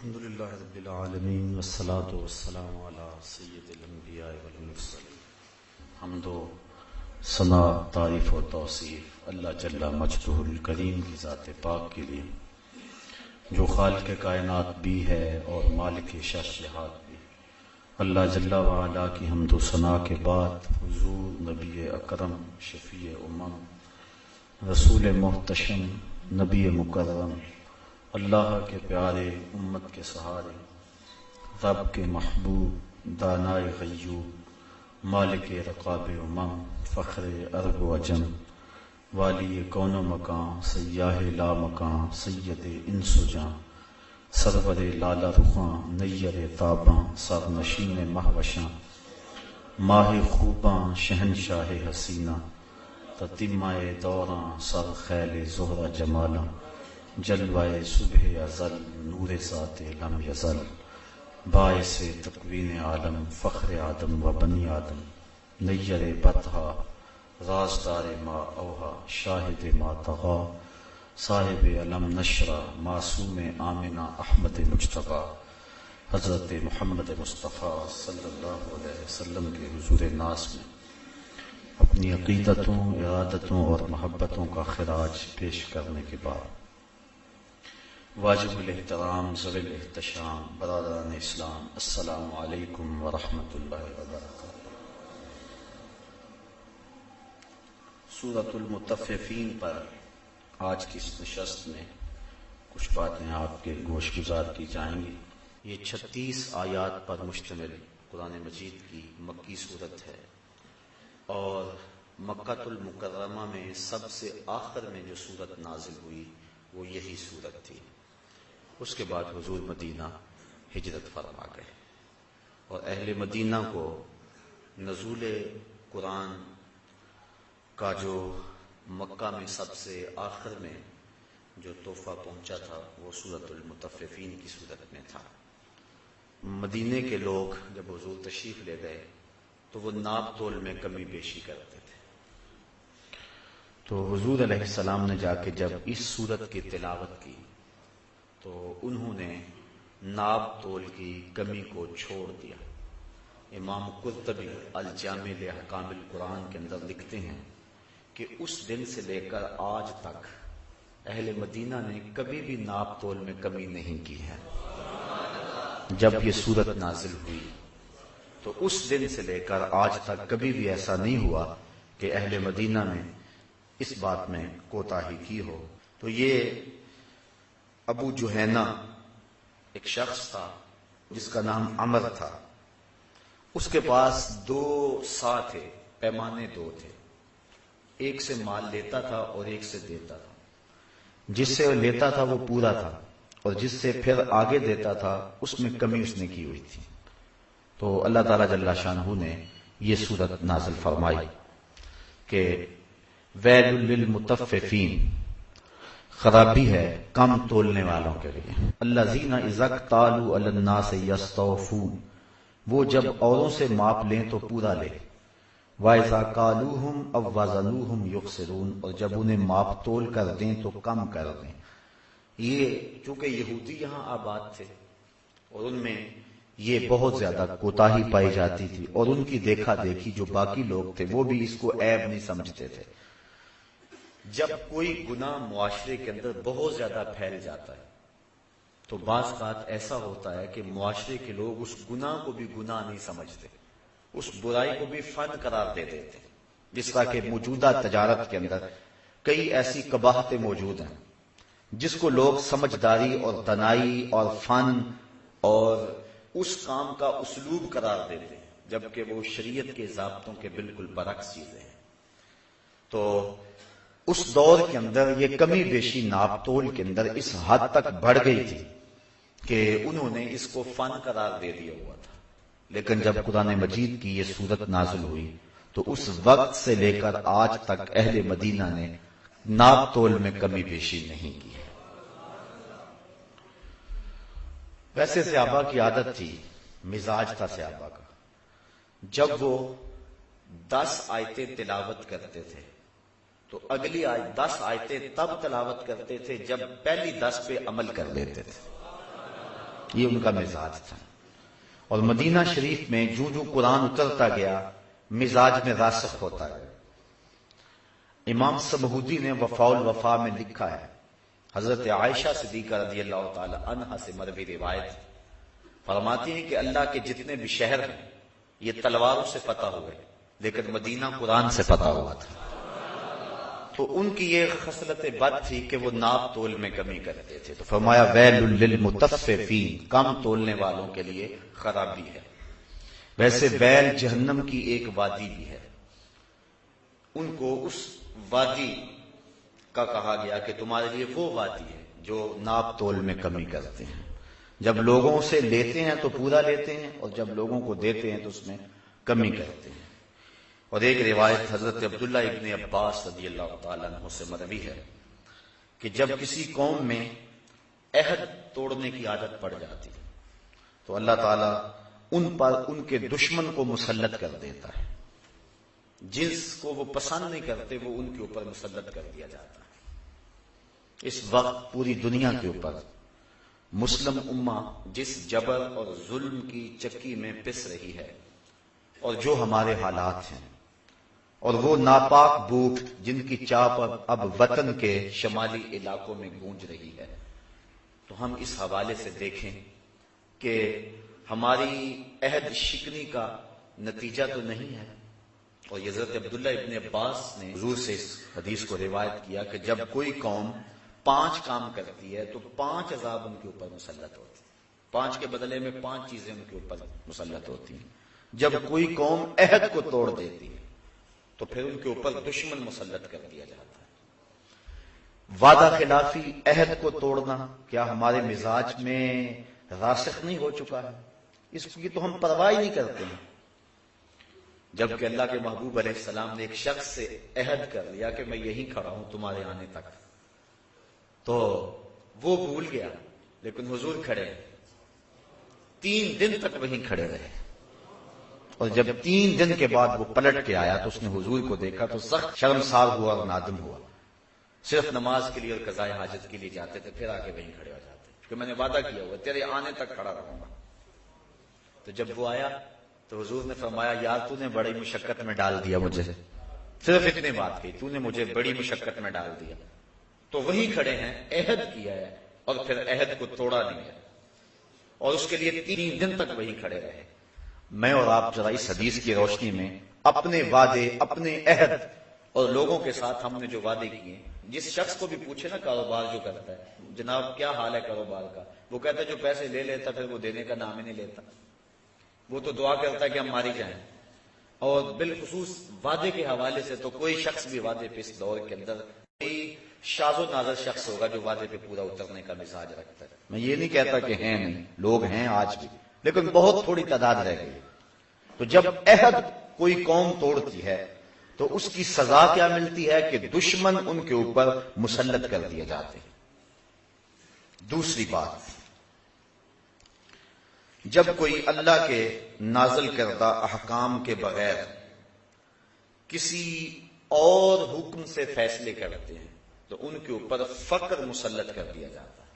الحمدللہ رب العالمین والصلاة والسلام علی سید الانبیاء والمرسلین. حمد و ثنا، تعریف و توصیف اللہ جل مجدہ الکریم کی ذات پاک کے لیے جو خالق کائنات بھی ہے اور مالک شش جہات بھی. اللہ جل وعلا کی حمد و ثنا کے بعد حضور نبی اکرم، شفیع امم، رسول محتشم، نبی مکرم، اللہ کے پیارے، امت کے سہارے، رب کے محبوب، دانائے غیوب، مالک رقاب امم، فخر عرب و عجم، والی کون و مکان، سیاہ لا مکان، سید انس و جاں، سرور لالا رخاں، نیر تاباں، سر نشین مہوشاں، ماہ خوباں، شہنشاہ حسینہ، تتمہ دوراں، سر خیل زہرہ جمالاں، جلوائے صبح ازل، نور ذات لم یزل، باعث تکوین عالم، فخر آدم و بنی آدم، نیر بطحا، رازدار ما اوہا، شاہد ما طغا، صاحب علم نشرہ، معصوم آمنہ احمد مجتبی، حضرت محمد مصطفیٰ صلی اللہ علیہ وسلم کے حضور ناز میں اپنی عقیدتوں، ارادتوں اور محبتوں کا خراج پیش کرنے کے بعد واجب الاحترام، ذوی الاحتشام، برادران اسلام، السلام علیکم ورحمۃ اللہ وبرکاتہ. سورۃ المطففین پر آج کی اس نشست میں کچھ باتیں آپ کے گوش گزار کی جائیں گی. یہ 36 آیات پر مشتمل قرآن مجید کی مکی سورت ہے اور مکہ المکرمہ میں سب سے آخر میں جو سورت نازل ہوئی وہ یہی سورت تھی. اس کے بعد حضور مدینہ ہجرت فرما گئے اور اہل مدینہ کو نزول قرآن کا جو مکہ میں سب سے آخر میں جو تحفہ پہنچا تھا وہ سورۃ المطففین کی صورت میں تھا. مدینے کے لوگ جب حضور تشریف لے گئے تو وہ ناپ تول میں کمی بیشی کرتے تھے. تو حضور علیہ السلام نے جا کے جب اس سورت کی تلاوت کی تو انہوں نے ناپ تول کی کمی کو چھوڑ دیا. امام قرطبی الجامع لاحکام القرآن کے اندر لکھتے ہیں کہ اس دن سے لے کر آج تک اہل مدینہ نے کبھی بھی ناپ تول میں کمی نہیں کی ہے. جب یہ سورت نازل ہوئی تو اس دن سے لے کر آج تک کبھی بھی ایسا نہیں ہوا کہ اہل مدینہ نے اس بات میں کوتاہی کی ہو. تو یہ ابو جہینہ ایک شخص تھا جس کا نام عمر تھا. اس کے پاس 2 سا تھے، پیمانے 2 تھے. ایک سے مال لیتا تھا اور ایک سے دیتا تھا. جس سے لیتا تھا وہ پورا تھا اور جس سے پھر آگے دیتا تھا اس میں کمی اس نے کی ہوئی تھی. تو اللہ تعالیٰ جل شانہ نے یہ سورت نازل فرمائی کہ ویل للمطففین، خرابی ہے کم تولنے والوں کے لیے. الذین اذا اکتالوا علی الناس یستوفون، وہ جب اوروں سے ماپ لیں تو پورا لیں. وَإِذَا قَالُوهُمْ أَوْ وَزَنُوهُمْ يُخْسِرُونَ، اور جب انہیں ماپ تول کر دیں تو کم کر دیں. یہ چونکہ یہودی یہاں آباد تھے اور ان میں یہ بہت زیادہ کوتاہی پائی جاتی تھی اور ان کی دیکھا دیکھی جو باقی لوگ تھے وہ بھی اس کو عیب نہیں سمجھتے تھے. جب کوئی گناہ معاشرے کے اندر بہت زیادہ پھیل جاتا ہے تو بعض اوقات ایسا ہوتا ہے کہ معاشرے کے لوگ اس گناہ کو بھی گناہ نہیں سمجھتے، اس برائی کو بھی فن قرار دے دیتے. جس طرح کہ موجودہ تجارت کے اندر کئی ایسی قباحتیں موجود ہیں جس کو لوگ سمجھداری اور دانائی اور فن اور اس کام کا اسلوب قرار دیتے ہیں جبکہ وہ شریعت کے ضابطوں کے بالکل برعکس چیزیں ہیں. تو اس دور کے اندر یہ کمی بیشی ناپ تول کے اندر اس حد تک بڑھ گئی تھی کہ انہوں نے اس کو فن قرار دے دیا ہوا تھا. لیکن جب قرآن مجید کی یہ سورت نازل ہوئی تو اس وقت سے لے کر آج تک اہل مدینہ نے ناپ تول میں کمی بیشی نہیں کی. ویسے صحابہ کی عادت تھی، مزاج تھا صحابہ کا، جب وہ 10 آیتیں تلاوت کرتے تھے تو اگلی 10 آیتیں تب تلاوت کرتے تھے جب پہلی 10 پہ عمل کر لیتے تھے. یہ ان کا مزاج تھا. اور مدینہ شریف میں جو جو قرآن اترتا گیا مزاج میں راسخ ہوتا گیا. امام سمہودی نے وفاء الوفا میں لکھا ہے، حضرت عائشہ صدیقہ رضی اللہ تعالی عنہا سے مروی روایت فرماتی ہیں کہ اللہ کے جتنے بھی شہر ہیں یہ تلواروں سے فتح ہوئے، لیکن مدینہ قرآن سے فتح ہوا تھا. تو ان کی یہ خصلت بد تھی کہ وہ ناپ تول میں کمی کرتے تھے. تو فرمایا ویل للمطففین، کم تولنے والوں کے لیے خرابی ہے. ویسے ویل جہنم کی ایک وادی بھی ہے، ان کو اس وادی کا کہا گیا کہ تمہارے لیے وہ وادی ہے جو ناپ تول میں کمی کرتے ہیں. جب لوگوں سے لیتے ہیں تو پورا لیتے ہیں، اور جب لوگوں کو دیتے ہیں تو اس میں کمی کرتے ہیں. اور ایک روایت حضرت عبداللہ ابن عباس رضی اللہ تعالیٰ عنہ سے مروی ہے کہ جب کسی قوم میں عہد توڑنے کی عادت پڑ جاتی تو اللہ تعالیٰ ان پر ان کے دشمن کو مسلط کر دیتا ہے. جس کو وہ پسند نہیں کرتے وہ ان کے اوپر مسلط کر دیا جاتا ہے. اس وقت پوری دنیا کے اوپر مسلم امہ جس جبر اور ظلم کی چکی میں پس رہی ہے، اور جو ہمارے حالات ہیں، اور وہ ناپاک بھوک جن کی چاپ اب وطن کے شمالی علاقوں میں گونج رہی ہے، تو ہم اس حوالے سے دیکھیں کہ ہماری عہد شکنی کا نتیجہ تو نہیں ہے. اور حضرت عبداللہ ابن عباس نے حضور سے اس حدیث کو روایت کیا کہ جب کوئی قوم 5 کام کرتی ہے تو 5 عذاب ان کے اوپر مسلط ہوتے ہیں. 5 کے بدلے میں 5 چیزیں ان کے اوپر مسلط ہوتی ہیں. جب کوئی قوم عہد کو توڑ دیتی ہے تو پھر ان کے اوپر دشمن مسلط کر دیا جاتا ہے. وعدہ خلافی، عہد کو توڑنا کیا ہمارے مزاج میں راسخ نہیں ہو چکا ہے؟ اس کی تو ہم پرواہ ہی نہیں کرتے ہیں. جبکہ اللہ کے محبوب علیہ السلام نے ایک شخص سے عہد کر لیا کہ میں یہیں کھڑا ہوں تمہارے آنے تک، تو وہ بھول گیا، لیکن حضور کھڑے 3 دن تک وہیں کھڑے رہے. اور جب 3 دن کے بعد وہ پلٹ کے آیا تو اس نے حضور کو دیکھا تو سخت شرمسار ہوا اور نادم ہوا. صرف نماز کے لیے اور قضاء حاجت کے لیے جاتے تھے، پھر آگے وہیں کھڑے ہو جاتے کہ میں نے وعدہ کیا ہوا تیرے آنے تک کھڑا رہوں گا. تو جب وہ آیا تو حضور نے فرمایا یار تو نے بڑی مشقت میں ڈال دیا مجھے، صرف اتنی بات کی، تو نے مجھے بڑی مشقت میں ڈال دیا. تو وہیں کھڑے ہیں، عہد کیا ہے اور پھر عہد کو توڑا نہیں ہے، اور اس کے لیے 3 دن تک وہیں کھڑے رہے. میں اور آپ ذرا اس حدیث کی روشنی میں اپنے وعدے، اپنے عہد اور لوگوں کے ساتھ ہم نے جو وعدے کیے، جس شخص کو بھی پوچھے نا کاروبار جو کرتا ہے، جناب کیا حال ہے کاروبار کا، وہ کہتا ہے جو پیسے لے لیتا پھر وہ دینے کا نام ہی نہیں لیتا، وہ تو دعا کرتا ہے کہ ہم ماری جائیں. اور بالخصوص وعدے کے حوالے سے تو کوئی شخص بھی وعدے پہ اس دور کے اندر کوئی شاذ و نادر شخص ہوگا جو وعدے پہ پورا اترنے کا مزاج رکھتا ہے. میں یہ نہیں کہتا کہ ہیں نہیں، لوگ ہیں آج بھی، لیکن بہت تھوڑی تعداد رہ گئی. تو جب عہد کوئی قوم توڑتی ہے تو اس کی سزا کیا ملتی ہے کہ دشمن ان کے اوپر مسلط کر دیے جاتے ہیں. دوسری بات، جب کوئی اللہ کے نازل کردہ احکام کے بغیر کسی اور حکم سے فیصلے کرتے ہیں تو ان کے اوپر فقر مسلط کر دیا جاتا ہے.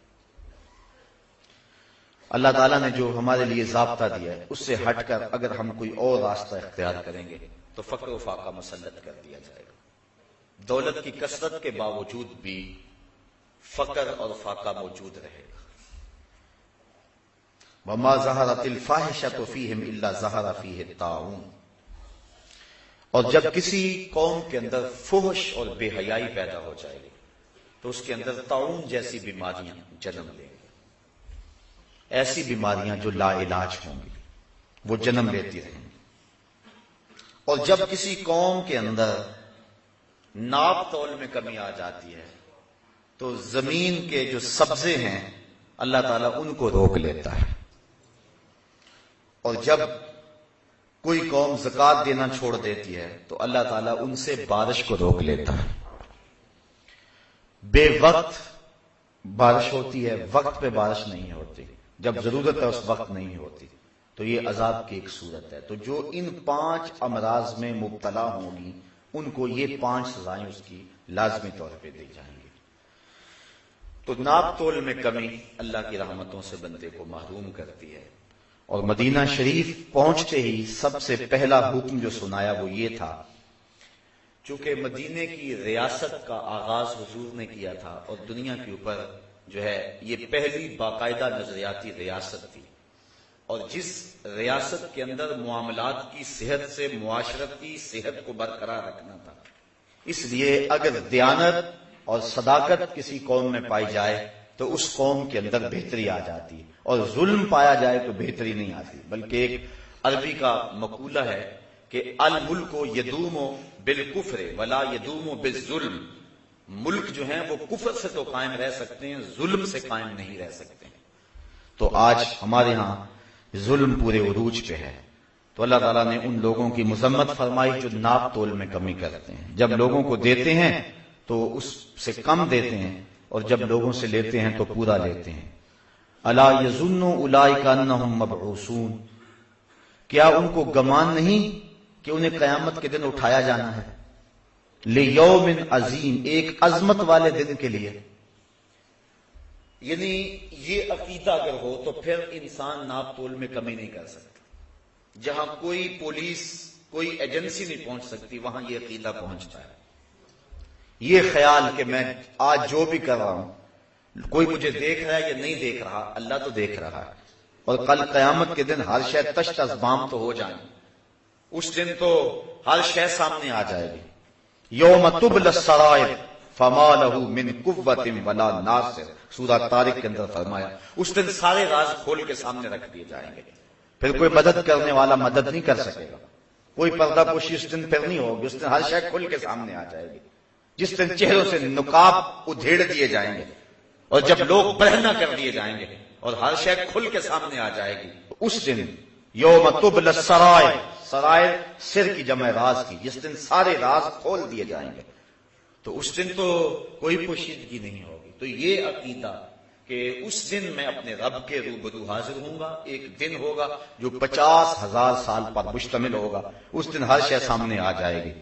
اللہ تعالیٰ نے جو ہمارے لیے ضابطہ دیا ہے اس سے ہٹ کر اگر ہم کوئی اور راستہ اختیار کریں گے تو فقر و فاقہ مسلط کر دیا جائے گا. دولت کی کثرت کے باوجود بھی فقر اور فاقہ موجود رہے گا. وما ظہرت الفاحشۃ فیہم الا ظہر فیہ الطاعون. اور جب کسی قوم کے اندر فحش اور بے حیائی پیدا ہو جائے گی تو اس کے اندر طاعون جیسی بیماریاں جنم لیں گی. ایسی بیماریاں جو لا علاج ہوں گی وہ جنم لیتی رہیں گی. اور جب کسی قوم کے اندر ناپ تول میں کمی آ جاتی ہے تو زمین کے جو سبزے ہیں اللہ تعالیٰ ان کو روک لیتا ہے. اور جب کوئی قوم زکوٰۃ دینا چھوڑ دیتی ہے تو اللہ تعالیٰ ان سے بارش کو روک لیتا ہے. بے وقت بارش ہوتی ہے، وقت پہ بارش نہیں ہوتی، جب ضرورت ہے اس وقت نہیں ہوتی، تو یہ عذاب کی ایک صورت ہے. تو جو ان 5 امراض میں مبتلا ہوں گی ان کو یہ 5 سزائیں اس کی لازمی طور پہ دی جائیں گی. تو ناپ تول میں کمی اللہ کی رحمتوں سے بندے کو محروم کرتی ہے. اور مدینہ شریف پہنچتے ہی سب سے پہلا حکم جو سنایا وہ یہ تھا، چونکہ مدینے کی ریاست کا آغاز حضور نے کیا تھا اور دنیا کے اوپر جو ہے یہ پہلی باقاعدہ نظریاتی ریاست تھی، اور جس ریاست کے اندر معاملات کی صحت سے معاشرت کی صحت کو برقرار رکھنا تھا، اس لیے اگر دیانت اور صداقت کسی قوم میں پائی جائے تو اس قوم کے اندر بہتری آ جاتی، اور ظلم پایا جائے تو بہتری نہیں آتی. بلکہ ایک عربی کا مقولہ ہے کہ الملک یدوم بالکفر ولا یدوم بالظلم. ملک جو ہیں وہ کفر سے تو قائم رہ سکتے ہیں، ظلم سے قائم نہیں رہ سکتے ہیں. تو آج ہمارے ہاں ظلم پورے عروج پہ ہے. تو اللہ تعالیٰ نے ان لوگوں کی مذمت فرمائی جو ناپ تول میں کمی کرتے ہیں. جب لوگوں کو دیتے ہیں تو اس سے کم دیتے ہیں، اور جب لوگوں سے لیتے ہیں تو پورا لیتے ہیں. الا یظن اولئک انہم مبعوثون، کیا ان کو گمان نہیں کہ انہیں قیامت کے دن اٹھایا جانا ہے. لیوم عظیم، ایک عظمت والے دن کے لیے. یعنی یہ عقیدہ اگر ہو تو پھر انسان ناپ تول میں کمی نہیں کر سکتا. جہاں کوئی پولیس کوئی ایجنسی نہیں پہنچ سکتی وہاں یہ عقیدہ پہنچتا ہے. یہ خیال کہ میں آج جو بھی کر رہا ہوں کوئی مجھے دیکھ رہا ہے یا نہیں دیکھ رہا، اللہ تو دیکھ رہا ہے. اور کل قیامت کے دن ہر شے تشت ازبام تو ہو جائیں، اس دن تو ہر شے سامنے آ جائے گی. یوم تبل السرائر فما له من قوت ولا ناصر، سورہ طارق کے اندر فرمایا اس دن سارے راز کھول کے سامنے رکھ دیے جائیں گے، پھر کوئی مدد کرنے والا مدد نہیں کر سکے گا. کوئی پردہ پوشی اس دن پھر نہیں ہوگی، اس دن ہر شے کھل کے سامنے آ جائے گی. جس دن چہروں سے نقاب ادھیڑ دیے جائیں گے اور جب لوگ برہنہ کر دیے جائیں گے اور ہر شے کھل کے سامنے آ جائے گی، اس دن یوم تبل السرائر، سرائر سر کی جمع راز کی، جس دن سارے راز کھول دیے جائیں گے تو اس دن تو کوئی پوشیدگی نہیں ہوگی. تو یہ عقیدہ کہ اس دن میں اپنے رب کے روبرو حاضر ہوں گا، ایک دن ہوگا جو 50,000 سال پر مشتمل ہوگا، اس دن ہر شے سامنے آ جائے گی.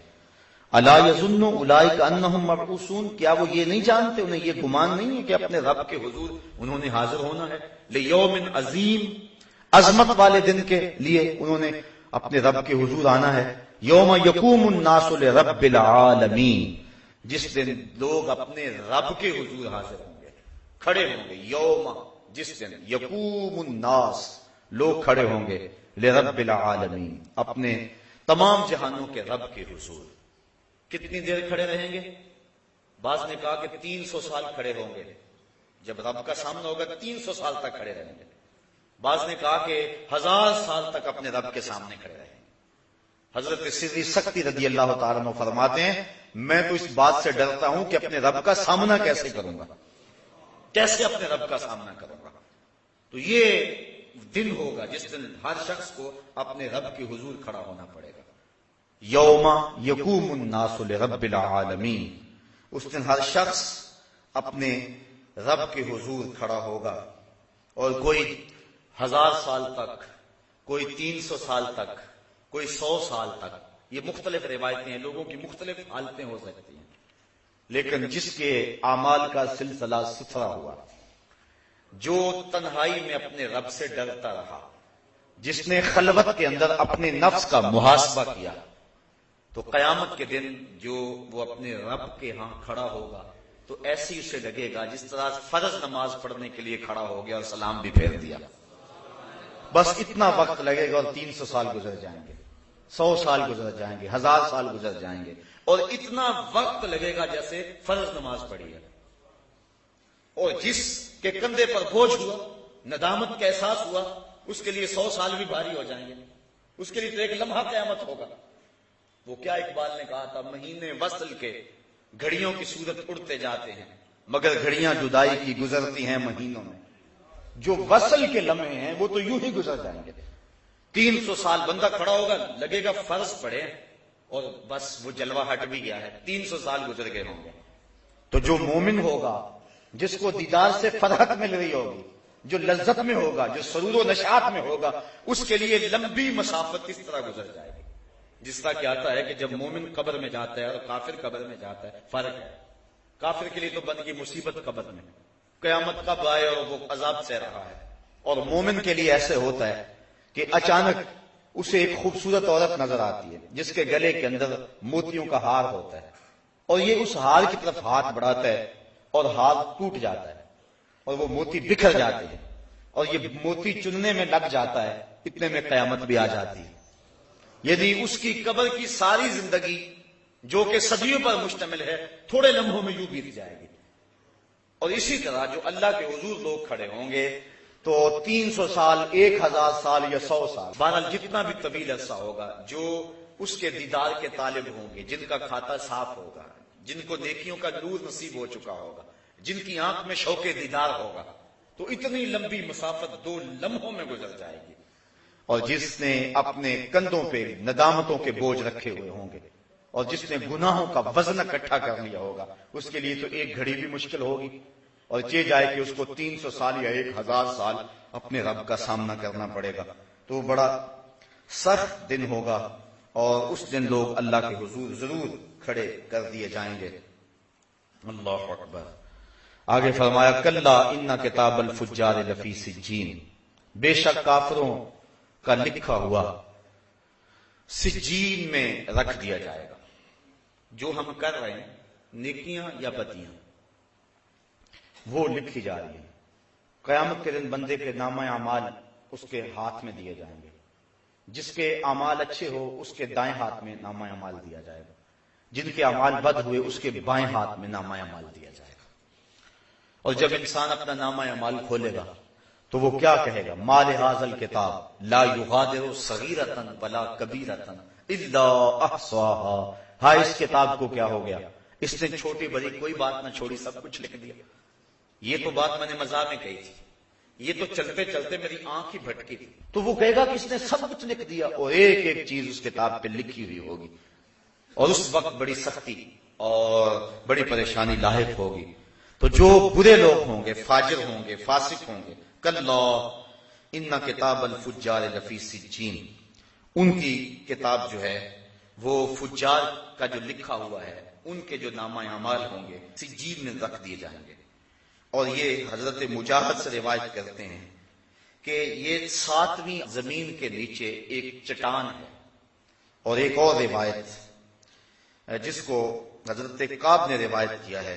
الا یظن اولئک انہم مبعوثون، کیا وہ یہ نہیں جانتے، انہیں یہ گمان نہیں ہے کہ اپنے رب کے حضور انہوں نے حاضر ہونا ہے. لیوم عظیم، عظمت والے دن کے لیے انہوں نے اپنے رب کے حضور آنا ہے. یوم یقوم الناس لرب العالمین، جس دن لوگ اپنے رب کے حضور حاضر ہوں گے، کھڑے ہوں گے. یوم، جس دن، یقوم الناس، لوگ کھڑے ہوں گے، لرب العالمین، اپنے تمام جہانوں کے رب کے حضور. کتنی دیر کھڑے رہیں گے؟ بعض نے کہا کہ 300 سال کھڑے ہوں گے. جب رب کا سامنا ہوگا 300 سال تک کھڑے رہیں گے. بعض نے کہا کہ 1000 سال تک اپنے رب کے سامنے کھڑے رہیں گے. حضرت سری سختی رضی اللہ تعالیٰ عنہ فرماتے ہیں میں تو اس بات سے ڈرتا ہوں کہ اپنے رب کا سامنا کیسے کروں گا، کیسے اپنے رب کا سامنا کروں گا. تو یہ دن ہوگا جس دن ہر شخص کو اپنے رب کے حضور کھڑا ہونا پڑے گا. یوم یقوم الناس لرب العالمین، اس دن ہر شخص اپنے رب کے حضور کھڑا ہوگا، اور کوئی 1000 سال تک، کوئی 300 سال تک، کوئی 100 سال تک. یہ مختلف روایتیں ہیں، لوگوں کی مختلف حالتیں ہو سکتی ہیں، لیکن جس کے اعمال کا سلسلہ ستھرا ہوا، جو تنہائی میں اپنے رب سے ڈرتا رہا، جس نے خلوت کے اندر اپنے نفس کا محاسبہ کیا، تو قیامت کے دن جو وہ اپنے رب کے ہاں کھڑا ہوگا تو ایسی اسے لگے گا جس طرح فرض نماز پڑھنے کے لیے کھڑا ہو گیا اور سلام بھی پھیر دیا. بس اتنا وقت لگے گا اور 300 سال گزر جائیں گے، 100 سال گزر جائیں گے، 1000 سال گزر جائیں گے، اور اتنا وقت لگے گا جیسے فرض نماز پڑھی ہے. اور جس کے کندھے پر بوجھ ہوا، ندامت کا احساس ہوا، اس کے لیے 100 سال بھی بھاری ہو جائیں گے. اس کے لیے تو ایک لمحہ قیامت ہوگا. وہ کیا اقبال نے کہا تھا، مہینے وصل کے گھڑیوں کی صورت اڑتے جاتے ہیں مگر گھڑیاں جدائی کی گزرتی ہیں مہینوں میں. جو وصل کے لمحے ہیں وہ تو یوں ہی گزر جائیں گے. 300 سال بندہ کھڑا ہوگا، لگے گا فرض پڑے اور بس وہ جلوہ ہٹ بھی گیا ہے، 300 سال گزر گئے ہوں گے. تو جو مومن ہوگا، جس کو دیدار سے فرحت مل رہی ہوگی، جو لذت میں ہوگا، جو سرور و نشاط میں ہوگا، اس کے لیے لمبی مسافت اس طرح گزر جائے گی. جس طرح کیا آتا ہے کہ جب مومن قبر میں جاتا ہے اور کافر قبر میں جاتا ہے، فرق ہے. کافر کے لیے تو بن گئی مصیبت قبر میں، قیامت کب آئے اور وہ عذاب سہ رہا ہے. اور مومن کے لیے ایسے ہوتا ہے کہ اچانک اسے ایک خوبصورت عورت نظر آتی ہے جس کے گلے کے اندر موتیوں کا ہار ہوتا ہے، اور یہ اس ہار کی طرف ہاتھ بڑھاتا ہے اور ہار ٹوٹ جاتا ہے اور وہ موتی بکھر جاتے ہیں اور یہ موتی چننے میں لگ جاتا ہے، اتنے میں قیامت بھی آ جاتی ہے. یعنی اس کی قبر کی ساری زندگی جو کہ صدیوں پر مشتمل ہے تھوڑے لمحوں میں یوں بیت جائے گی. اور اسی طرح جو اللہ کے حضور لوگ کھڑے ہوں گے تو 300 سال، 1000 سال یا 100 سال، بہرحال جتنا بھی طویل عرصہ ہوگا، جو اس کے دیدار کے طالب ہوں گے، جن کا کھاتا صاف ہوگا، جن کو نیکیوں کا نور نصیب ہو چکا ہوگا، جن کی آنکھ میں شوق دیدار ہوگا، تو اتنی لمبی مسافت 2 لمحوں میں گزر جائے گی. اور جس نے اپنے کندھوں پہ ندامتوں کے بوجھ رکھے ہوئے ہوں گے اور جس نے گناہوں کا وزن اکٹھا کر لیا ہوگا، اس کے لیے تو ایک گھڑی بھی مشکل ہوگی، اور چہ جائے کہ اس کو 300 سال یا 1000 سال اپنے رب کا سامنا کرنا پڑے گا. تو بڑا سخت دن ہوگا اور اس دن لوگ اللہ کے حضور ضرور کھڑے کر دیے جائیں گے. اللہ اکبر. آگے فرمایا کلا ان کتاب الفجار لفی سجین، بے شک کافروں کا لکھا ہوا سجین میں رکھ دیا جائے گا. جو ہم کر رہے ہیں نیکیاں یا بدیاں وہ لکھی جا رہی ہیں. قیامت کے دن بندے کے نامہ اعمال اس کے ہاتھ میں دیے جائیں گے. جس کے اعمال اچھے ہو اس کے دائیں ہاتھ میں نامہ اعمال دیا جائے گا، جن کے اعمال بد ہوئے اس کے بائیں ہاتھ میں نامہ اعمال دیا جائے گا. اور جب انسان اپنا نامہ اعمال کھولے گا تو وہ کیا کہے گا؟ ما لہذا الکتاب لا یغادر صغیرۃ ولا کبیرۃ الا احصاها. ہائے اس کتاب کو کیا ہو گیا، اس نے چھوٹی بڑی کوئی بات نہ چھوڑی، سب کچھ لکھ دیا. یہ تو بات میں نے مزاح میں کہی تھی، یہ تو چلتے چلتے میری آنکھ ہی بھٹکی تھی. تو وہ کہے گا کہ اس نے سب کچھ لکھ دیا، اور ایک ایک چیز اس کتاب پہ لکھی ہوئی ہوگی. اور اس وقت بڑی سختی اور بڑی پریشانی لاحق ہوگی. تو جو برے لوگ ہوں گے، فاجر ہوں گے، فاسق ہوں گے، کلا ان کتاب الفجار لفی سجین، ان کی کتاب جو ہے وہ فجار کا جو لکھا ہوا ہے ان کے جو نامہ اعمال ہوں گے سجین میں رکھ دیے جائیں گے. اور یہ حضرت مجاہد سے روایت کرتے ہیں کہ یہ 7ویں زمین کے نیچے ایک چٹان ہے. اور ایک اور روایت جس کو حضرت کعب نے روایت کیا ہے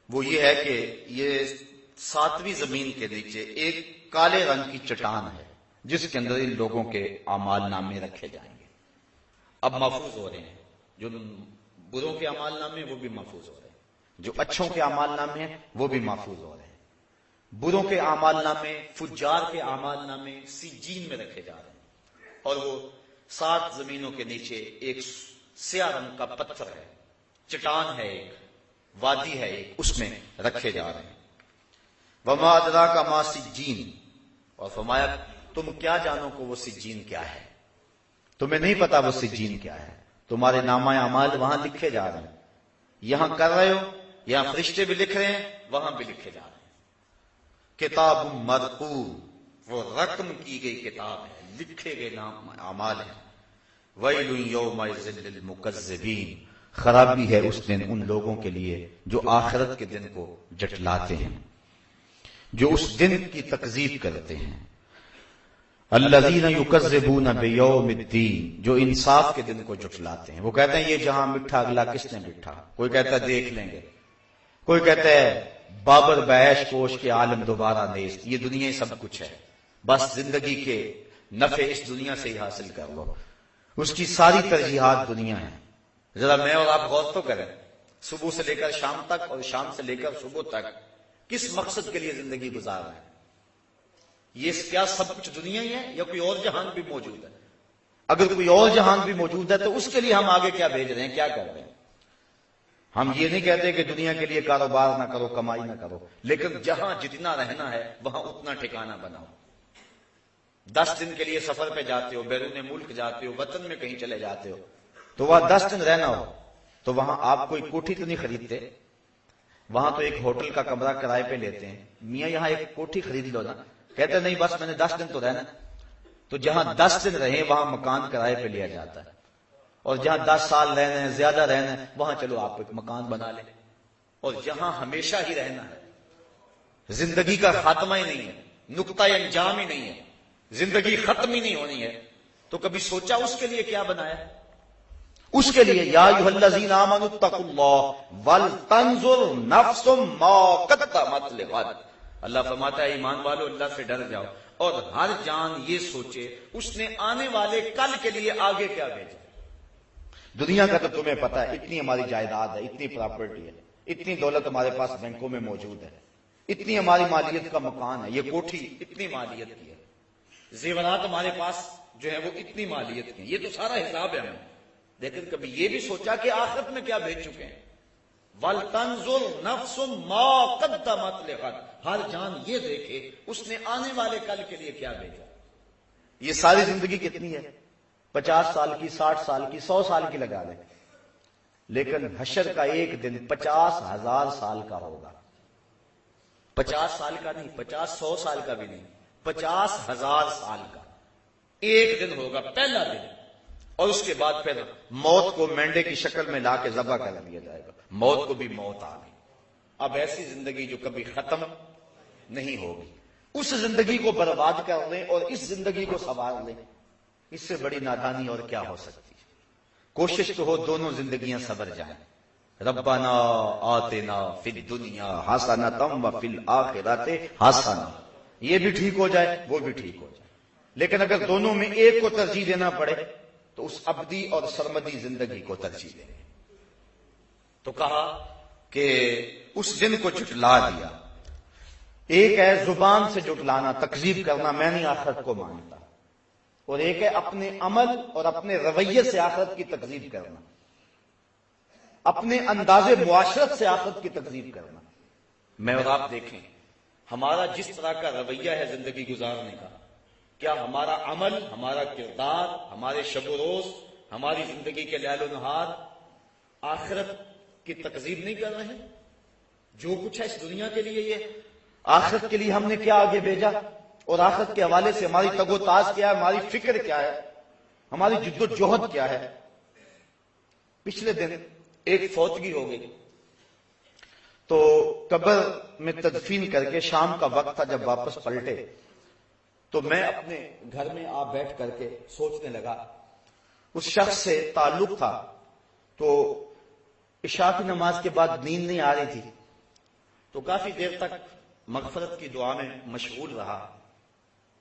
وہ یہ ہے کہ یہ 7ویں زمین کے نیچے ایک کالے رنگ کی چٹان ہے جس کے اندر ان لوگوں کے اعمال نامے رکھے جائیں گے. اب محفوظ ہو رہے ہیں، جو بروں کے اعمال نامے وہ بھی محفوظ ہو رہے ہیں، جو اچھوں کے اعمال نامے ہیں وہ بھی محفوظ ہو رہے ہیں. بروں کے اعمال نامے، فجار کے اعمال نامے سجین میں رکھے جا رہے ہیں، اور وہ 7 زمینوں کے نیچے ایک سیاہ رنگ کا پتھر ہے، چٹان ہے، ایک وادی ہے ایک، اس میں رکھے جا رہے ہیں. وما ادراک ما سجین، اور فرمایا تم کیا جانو کہ وہ سجین کیا ہے؟ تمہیں نہیں پتا وہ سجین کیا ہے. تمہارے نامہ اعمال وہاں لکھے جا رہے ہیں، یہاں کر رہے ہو، یہاں فرشتے بھی لکھ رہے ہیں، وہاں بھی لکھے جا رہے ہیں. کتاب مرقوم، وہ رقم کی گئی کتاب ہے، لکھے گئے نام اعمال ہیں. ویل یومئذ للمکذبین، خرابی ہے اس دن ان لوگوں کے لیے جو آخرت کے دن کو جٹلاتے ہیں، جو اس دن کی تکذیب کرتے ہیں. الذین یکذبون بیوم الدین، جو انصاف کے دن کو جٹلاتے ہیں. وہ کہتے ہیں یہ جہاں مٹھا اگلا کس نے مٹھا، کوئی کہتا ہے دیکھ لیں گے، کوئی کہتا ہے بابر بیش کوش کے عالم دوبارہ نیست، یہ دنیا ہی سب کچھ ہے، بس زندگی کے نفع اس دنیا سے ہی حاصل کر لو. اس کی ساری ترجیحات دنیا ہیں. ذرا میں اور آپ غور تو کریں، صبح سے لے کر شام تک اور شام سے لے کر صبح تک کس مقصد کے لیے زندگی گزار رہے ہیں؟ یہ کیا سب کچھ دنیا ہی ہے یا کوئی اور جہان بھی موجود ہے؟ اگر کوئی اور جہان بھی موجود ہے تو اس کے لیے ہم آگے کیا بھیج رہے ہیں، کیا کر رہے ہیں؟ ہم یہ نہیں کہتے کہ دنیا کے لیے کاروبار نہ کرو، کمائی نہ کرو، لیکن جہاں جتنا رہنا ہے وہاں اتنا ٹھکانہ بناؤ. 10 دن کے لیے سفر پہ جاتے ہو، بیرون ملک جاتے ہو، وطن میں کہیں چلے جاتے ہو، تو وہاں 10 دن رہنا ہو تو وہاں آپ کوئی کوٹھی تو نہیں خریدتے، وہاں تو ایک ہوٹل کا کمرہ کرائے پہ لیتے ہیں. میاں یہاں ایک کوٹھی خرید لو نا، کہتے نہیں بس میں نے 10 دن تو رہنا. تو جہاں 10 دن رہیں وہاں مکان کرائے پہ لیا جاتا ہے، اور جہاں 10 سال رہنا ہے، زیادہ رہنا ہے، وہاں چلو آپ ایک مکان بنا لیں. اور جہاں ہمیشہ ہی رہنا ہے زندگی کا خاتمہ ہی نہیں ہے، نقطہ انجام ہی نہیں ہے، زندگی ختم ہی نہیں ہونی ہے، تو کبھی سوچا اس کے لیے کیا بنایا؟ اس کے لیے یا ایھا الذین آمنوا اتقوا اللہ ولتنظر نفس ما قدمت لغد، اللہ فرماتا ہے ایمان والو اللہ سے ڈر جاؤ اور ہر جان یہ سوچے اس نے آنے والے کل کے لیے آگے کیا بھیجا۔ دنیا کا تو تمہیں پتا ہے، اتنی ہماری جائیداد ہے، اتنی پراپرٹی ہے، اتنی دولت ہمارے پاس بینکوں میں موجود ہے، اتنی ہماری مالیت کا مکان ہے، یہ کوٹھی اتنی مالیت کی ہے، زیورات ہمارے پاس جو ہے وہ اتنی مالیت کی، یہ تو سارا حساب ہے ہمیں، لیکن کبھی یہ بھی سوچا کہ آخرت میں کیا بھیج چکے ہیں؟ وَلْتَنْظُرْ نَفْسٌ مَا قَدَّمَتْ لِغَدٍ، ہر جان یہ دیکھے اس نے آنے والے کل کے لیے کیا بھیجا۔ یہ ساری زندگی کتنی ہے؟ 50 سال کی، 60 سال کی، 100 سال کی لگا لیں، لیکن حشر کا ایک دن 50,000 سال کا ہوگا۔ 50 سال کا نہیں، 100 سال کا بھی نہیں، 50,000 سال کا ایک دن ہوگا، پہلا دن، اور اس کے بعد پھر موت کو مینڈے کی شکل میں لا کے ذبح کر دیا جائے گا، موت کو بھی موت آ گئی۔ اب ایسی زندگی جو کبھی ختم نہیں ہوگی، اس زندگی کو برباد کر لیں اور اس زندگی کو سنوار لیں، اس سے بڑی نادانی اور کیا ہو سکتی ہے؟ کوشش تو ہو دونوں زندگیاں سنور جائیں، ربنا آتنا فی الدنیا حسنۃ وفی الآخرۃ حسنۃ، یہ بھی ٹھیک ہو جائے وہ بھی ٹھیک ہو جائے، لیکن اگر دونوں میں ایک کو ترجیح دینا پڑے تو اس ابدی اور سرمدی زندگی کو ترجیح دیں۔ تو کہا کہ اس دن کو جھٹلا دیا، ایک ہے زبان سے جھٹلانا، تکذیب کرنا، میں نہیں آخرت کو مانتا، اور ایک ہے اپنے عمل اور اپنے رویے سے آخرت کی تکذیب کرنا، اپنے انداز معاشرت سے آخرت کی تکذیب کرنا۔ میں اور آپ دیکھیں ہمارا جس طرح کا رویہ ہے زندگی گزارنے کا، کیا ہمارا عمل، ہمارا کردار، ہمارے شب و روز، ہماری زندگی کے لیل و نہار آخرت کی تکذیب نہیں کر رہے ہیں؟ جو کچھ ہے اس دنیا کے لیے یہ آخرت کے لیے ہم نے کیا آگے بھیجا، اور آخرت کے حوالے سے ہماری تگ و تاز کیا ہے، ہماری فکر کیا ہے، ہماری جد و جہد کیا ہے۔ پچھلے دن ایک فوتگی ہو گئی، تو قبر میں تدفین کر کے شام کا وقت تھا، جب واپس پلٹے تو میں اپنے گھر میں آ بیٹھ کر کے سوچنے لگا، اس شخص سے تعلق تھا، تو عشاء کی نماز کے بعد نیند نہیں آ رہی تھی، تو کافی دیر تک مغفرت کی دعا میں مشغول رہا۔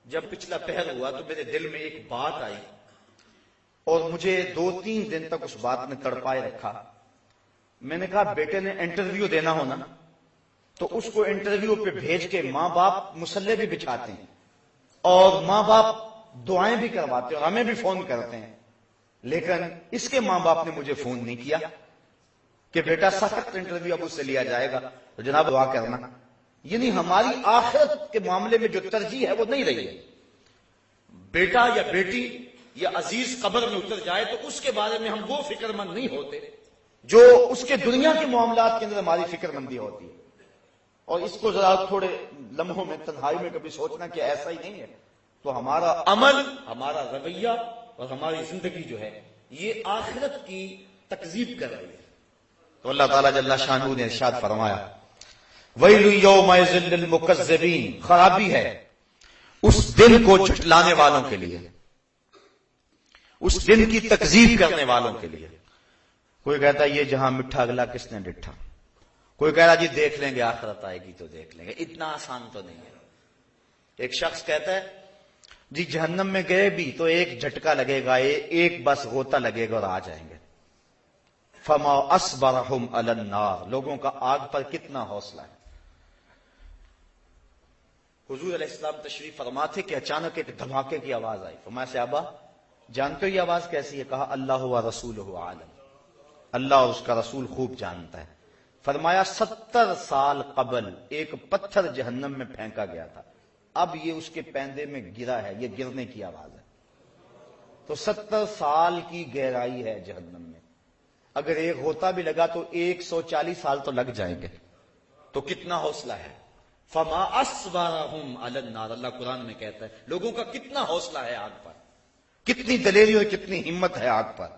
جب پچھلا پہر ہوا تو میرے دل میں ایک بات آئی، اور مجھے 2-3 دن تک اس بات نے تڑپائے رکھا۔ میں نے کہا بیٹے نے انٹرویو دینا ہونا تو اس کو انٹرویو پہ بھیج کے ماں باپ مصلے بھی بچھاتے ہیں اور ماں باپ دعائیں بھی کرواتے ہیں اور ہمیں بھی فون کرتے ہیں، لیکن اس کے ماں باپ نے مجھے فون نہیں کیا کہ بیٹا سخت انٹرویو اب اس سے لیا جائے گا تو جناب دعا کرنا۔ یعنی ہماری آخرت کے معاملے میں جو ترجیح ہے وہ نہیں رہی ہے۔ بیٹا یا بیٹی یا عزیز قبر میں اتر جائے تو اس کے بارے میں ہم وہ فکر مند نہیں ہوتے جو اس کے دنیا کے معاملات کے اندر ہماری فکر مندی ہوتی ہے۔ اور اس کو ذرا تھوڑے لمحوں میں تنہائی میں کبھی سوچنا کہ ایسا ہی نہیں ہے، تو ہمارا عمل، ہمارا رویہ اور ہماری زندگی جو ہے یہ آخرت کی تکذیب کر رہی ہے۔ تو اللہ تعالیٰ جل شانہ نے ارشاد فرمایا، وَيْلٌ يَوْمَئِذٍ لِّلْمُكَذِّبِينَ، خرابی ہے اس دن کو جھٹلانے والوں کے لیے، اس دن کی تکذیب کرنے والوں کے لیے۔ کوئی کہتا ہے یہ جہاں مٹھا گلا کس نے ڈٹھا، کوئی کہہ رہا جی دیکھ لیں گے آخرت آئے گی تو دیکھ لیں گے، اتنا آسان تو نہیں ہے۔ ایک شخص کہتا ہے جی جہنم میں گئے بھی تو ایک جھٹکا لگے گا، ایک بس غوطہ لگے گا اور آ جائیں گے۔ فما اصبرہم علی النار، لوگوں کا آگ پر کتنا حوصلہ ہے۔ حضور علیہ السلام تشریف فرما تھے کہ اچانک ایک دھماکے کی آواز آئی، فرمایا صحابہ جانتے ہو یہ آواز کیسی ہے؟ کہا اللہ و رسولہ عالم، اللہ اور اس کا رسول خوب جانتا ہے۔ فرمایا 70 سال قبل ایک پتھر جہنم میں پھینکا گیا تھا، اب یہ اس کے پیندے میں گرا ہے، یہ گرنے کی آواز ہے۔ تو 70 سال کی گہرائی ہے جہنم میں، اگر ایک ہوتا بھی لگا تو 140 سال تو لگ جائیں گے، تو کتنا حوصلہ ہے۔ فما اصبرہم علی النار، اللہ قرآن میں کہتا ہے لوگوں کا کتنا حوصلہ ہے آگ پر، کتنی دلیری اور کتنی ہمت ہے آگ پر۔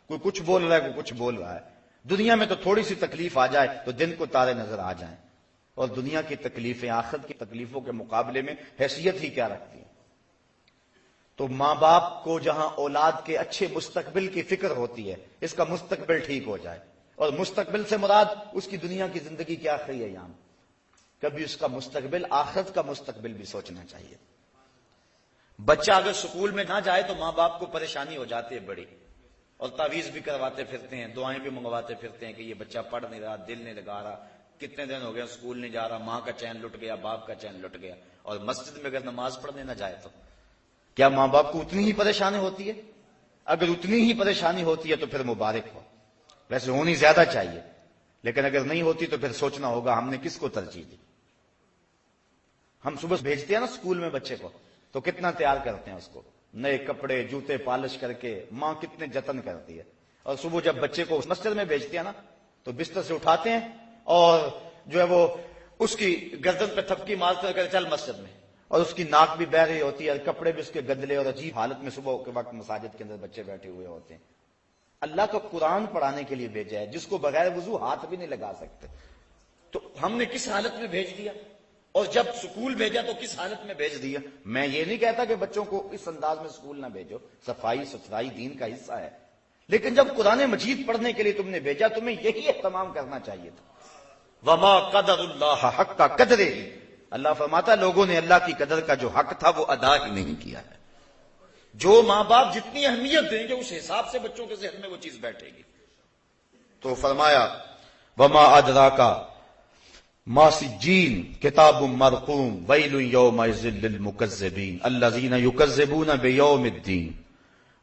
کوئی کچھ بول رہا ہے، کوئی کچھ بول رہا ہے۔ دنیا میں تو تھوڑی سی تکلیف آ جائے تو دن کو تارے نظر آ جائیں، اور دنیا کی تکلیفیں آخرت کی تکلیفوں کے مقابلے میں حیثیت ہی کیا رکھتی ہیں؟ تو ماں باپ کو جہاں اولاد کے اچھے مستقبل کی فکر ہوتی ہے، اس کا مستقبل ٹھیک ہو جائے، اور مستقبل سے مراد اس کی دنیا کی زندگی کے آخری ایام، کبھی اس کا مستقبل آخرت کا مستقبل بھی سوچنا چاہیے۔ بچہ اگر سکول میں نہ جائے تو ماں باپ کو پریشانی ہو جاتی ہے بڑی، اور تعویذ بھی کرواتے پھرتے ہیں، دعائیں بھی منگواتے پھرتے ہیں کہ یہ بچہ پڑھ نہیں رہا، دل نہیں لگا رہا، کتنے دن ہو گیا سکول نہیں جا رہا، ماں کا چین لٹ گیا، باپ کا چین لٹ گیا۔ اور مسجد میں اگر نماز پڑھنے نہ جائے تو کیا ماں باپ کو اتنی ہی پریشانی ہوتی ہے؟ اگر اتنی ہی پریشانی ہوتی ہے تو پھر مبارک ہو، ویسے ہونی زیادہ چاہیے، لیکن اگر نہیں ہوتی تو پھر سوچنا ہوگا ہم نے کس کو ترجیح دی۔ ہم صبح بھیجتے ہیں نا سکول میں بچے کو، تو کتنا تیار کرتے ہیں اس کو، نئے کپڑے جوتے پالش کر کے، ماں کتنے جتن کرتی ہے، اور صبح جب بچے کو مسجد میں بھیجتے ہیں نا تو بستر سے اٹھاتے ہیں اور جو ہے وہ اس کی گردن پہ تھپکی مارتے کر چل مسجد میں، اور اس کی ناک بھی بہہ رہی ہوتی ہے اور کپڑے بھی اس کے گندلے اور عجیب حالت میں صبح کے وقت مساجد کے اندر بچے بیٹھے ہوئے ہوتے ہیں۔ اللہ کا قرآن پڑھانے کے لیے بھیجا ہے، جس کو بغیر وضو ہاتھ بھی نہیں لگا سکتے، تو ہم نے کس حالت میں بھیج دیا؟ اور جب سکول بھیجا تو کس حالت میں بھیج دیا؟ میں یہ نہیں کہتا کہ بچوں کو اس انداز میں سکول نہ بھیجو، صفائی ستھرائی دین کا حصہ ہے، لیکن جب قرآن مجید پڑھنے کے لیے تم نے بھیجا تمہیں یہی اہتمام کرنا چاہیے تھا۔ وما قدر اللہ حق کا قدرے، اللہ فرماتا لوگوں نے اللہ کی قدر کا جو حق تھا وہ ادا ہی نہیں کیا ہے۔ جو ماں باپ جتنی اہمیت دیں گے اس حساب سے بچوں کے ذہن میں وہ چیز بیٹھے گی۔ تو فرمایا وما ادراک ما سجین کتاب مرقوم ویل یومئذ للمکذبین الذین یکذبون بیوم الدین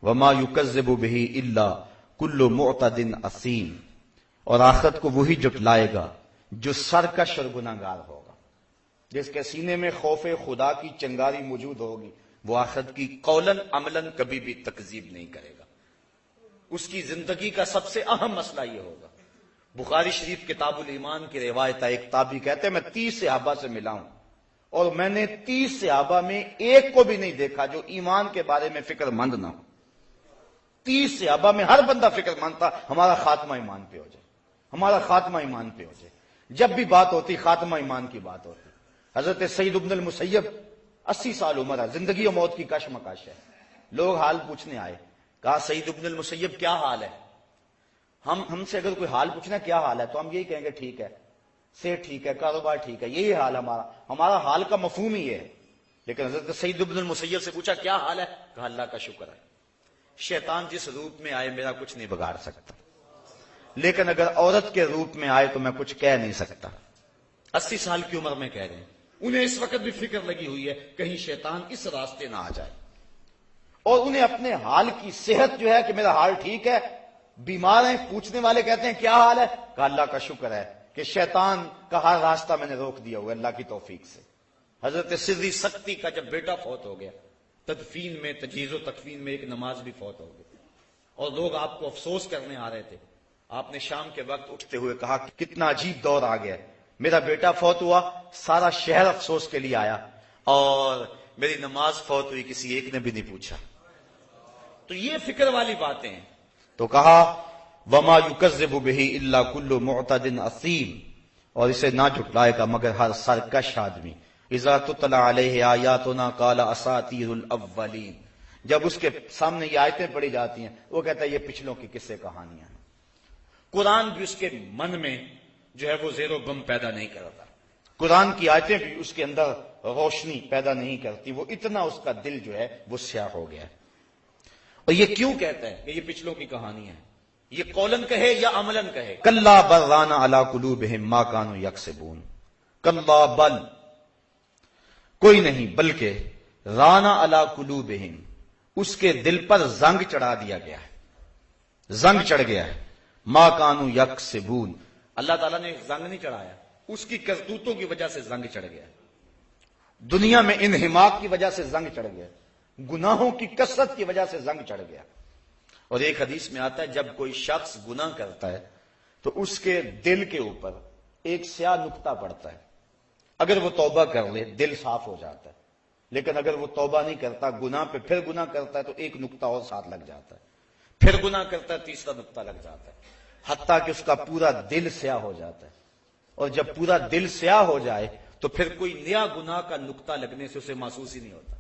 وما یکذب بہ الا کل معتد اثیم، اور آخرت کو وہی جٹلائے گا جو سرکش اور گناہگار ہوگا، جس کے سینے میں خوف خدا کی چنگاری موجود ہوگی، وہ آخرت کی قولاً عملاً کبھی بھی تکذیب نہیں کرے گا۔ اس کی زندگی کا سب سے اہم مسئلہ یہ ہوگا۔ بخاری شریف کتاب الایمان کی روایت ہے، ایک تابعی کہتے ہیں میں 30 صحابہ سے ملا ہوں اور میں نے 30 صحابہ میں ایک کو بھی نہیں دیکھا جو ایمان کے بارے میں فکر مند نہ ہو۔ 30 صحابہ میں ہر بندہ فکر مند تھا ہمارا خاتمہ ایمان پہ ہو جائے، ہمارا خاتمہ ایمان پہ ہو جائے۔ جب بھی بات ہوتی خاتمہ ایمان کی بات ہوتی۔ حضرت سعید بن المسیب 80 سال عمر ہے، زندگی و موت کی کشمکش ہے، لوگ حال پوچھنے آئے، کہا سعید بن المسیب کیا حال ہے؟ ہم سے اگر کوئی حال پوچھنا کیا حال ہے تو ہم یہی کہیں گے ٹھیک ہے، صحت ٹھیک ہے، کاروبار ٹھیک ہے، یہی حال ہمارا حال کا مفہوم ہی ہے۔ لیکن حضرت سعید بن المسیب سے پوچھا کیا حال ہے؟ کہا اللہ کا شکر ہے، شیطان جس روپ میں آئے میرا کچھ نہیں بگاڑ سکتا، لیکن اگر عورت کے روپ میں آئے تو میں کچھ کہہ نہیں سکتا۔ 80 سال کی عمر میں کہہ رہے ہیں، انہیں اس وقت بھی فکر لگی ہوئی ہے کہیں شیطان اس راستے نہ آ جائے، اور انہیں اپنے حال کی صحت جو ہے کہ میرا حال ٹھیک ہے، بیمار ہیں، پوچھنے والے کہتے ہیں کیا حال ہے؟ کہا اللہ کا شکر ہے کہ شیطان کا ہر راستہ میں نے روک دیا ہوا اللہ کی توفیق سے۔ حضرت سری سکتی کا جب بیٹا فوت ہو گیا، تدفین میں تجہیز و تکفین میں ایک نماز بھی فوت ہو گئی، اور لوگ آپ کو افسوس کرنے آ رہے تھے۔ آپ نے شام کے وقت اٹھتے ہوئے کہا کہ کتنا عجیب دور آ گیا، میرا بیٹا فوت ہوا، سارا شہر افسوس کے لیے آیا، اور میری نماز فوت ہوئی، کسی ایک نے بھی نہیں پوچھا۔ تو یہ فکر والی باتیں ہیں۔ تو کہا وما یکذب بہ الا کل معتد اثیم، اور اسے نہ جھٹلائے گا مگر ہر سرکش آدمی۔ اذا تتلی علیہ آیاتنا قال اساطیر الاولین، جب اس کے سامنے یہ آیتیں پڑھی جاتی ہیں وہ کہتا ہے یہ پچھلوں کی قصے کہانیاں ہیں۔ قرآن بھی اس کے من میں جو ہے وہ زیر و بم پیدا نہیں کرتا، قرآن کی آیتیں بھی اس کے اندر روشنی پیدا نہیں کرتی، وہ اتنا اس کا دل جو ہے وہ سیاہ ہو گیا ہے۔ اور یہ کیوں کہتا ہے کہ یہ پچھلوں کی کہانی ہے؟ یہ قولن کہے یا عملن کہے؟ کلا بل ران علی قلوبہم ما کانوا یکسبون، کلا بل کوئی نہیں بلکہ رانا علی قلوبہم اس کے دل پر زنگ چڑھا دیا گیا ہے، زنگ چڑھ گیا ہے، ما کانوا یکسبون، اللہ تعالیٰ نے زنگ نہیں چڑھایا، اس کی کرتوتوں کی وجہ سے زنگ چڑھ گیا، دنیا میں انہماک کی وجہ سے زنگ چڑھ گیا، گناہوں کی کثرت کی وجہ سے زنگ چڑھ گیا۔ اور ایک حدیث میں آتا ہے جب کوئی شخص گناہ کرتا ہے تو اس کے دل کے اوپر ایک سیاہ نقطہ پڑتا ہے، اگر وہ توبہ کر لے دل صاف ہو جاتا ہے، لیکن اگر وہ توبہ نہیں کرتا، گناہ پہ پھر گناہ کرتا ہے تو ایک نقطہ اور ساتھ لگ جاتا ہے، پھر گناہ کرتا ہے تیسرا نقطہ لگ جاتا ہے، حتیٰ کہ اس کا پورا دل سیاہ ہو جاتا ہے۔ اور جب پورا دل سیاہ ہو جائے تو پھر کوئی نیا گناہ کا نقطہ لگنے سے اسے محسوس ہی نہیں ہوتا.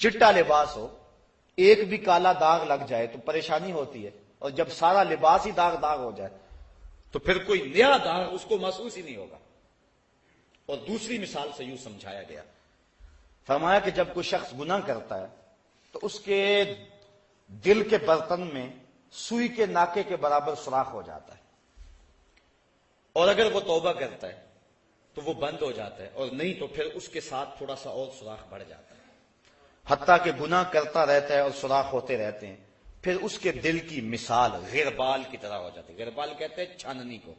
چٹا لباس ہو، ایک بھی کالا داغ لگ جائے تو پریشانی ہوتی ہے، اور جب سارا لباس ہی داغ داغ ہو جائے تو پھر کوئی نیا داغ اس کو محسوس ہی نہیں ہوگا. اور دوسری مثال سے یوں سمجھایا گیا، فرمایا کہ جب کوئی شخص گناہ کرتا ہے تو اس کے دل کے برتن میں سوئی کے ناکے کے برابر سوراخ ہو جاتا ہے، اور اگر وہ توبہ کرتا ہے تو وہ بند ہو جاتا ہے، اور نہیں تو پھر اس کے ساتھ تھوڑا سا اور سوراخ بڑھ جاتا ہے، حتیٰ کہ گناہ کرتا رہتا ہے اور سوراخ ہوتے رہتے ہیں. پھر اس کے دل کی مثال غربال کی طرح ہو جاتی ہے. غربال کہتے ہیں چھاننی کو،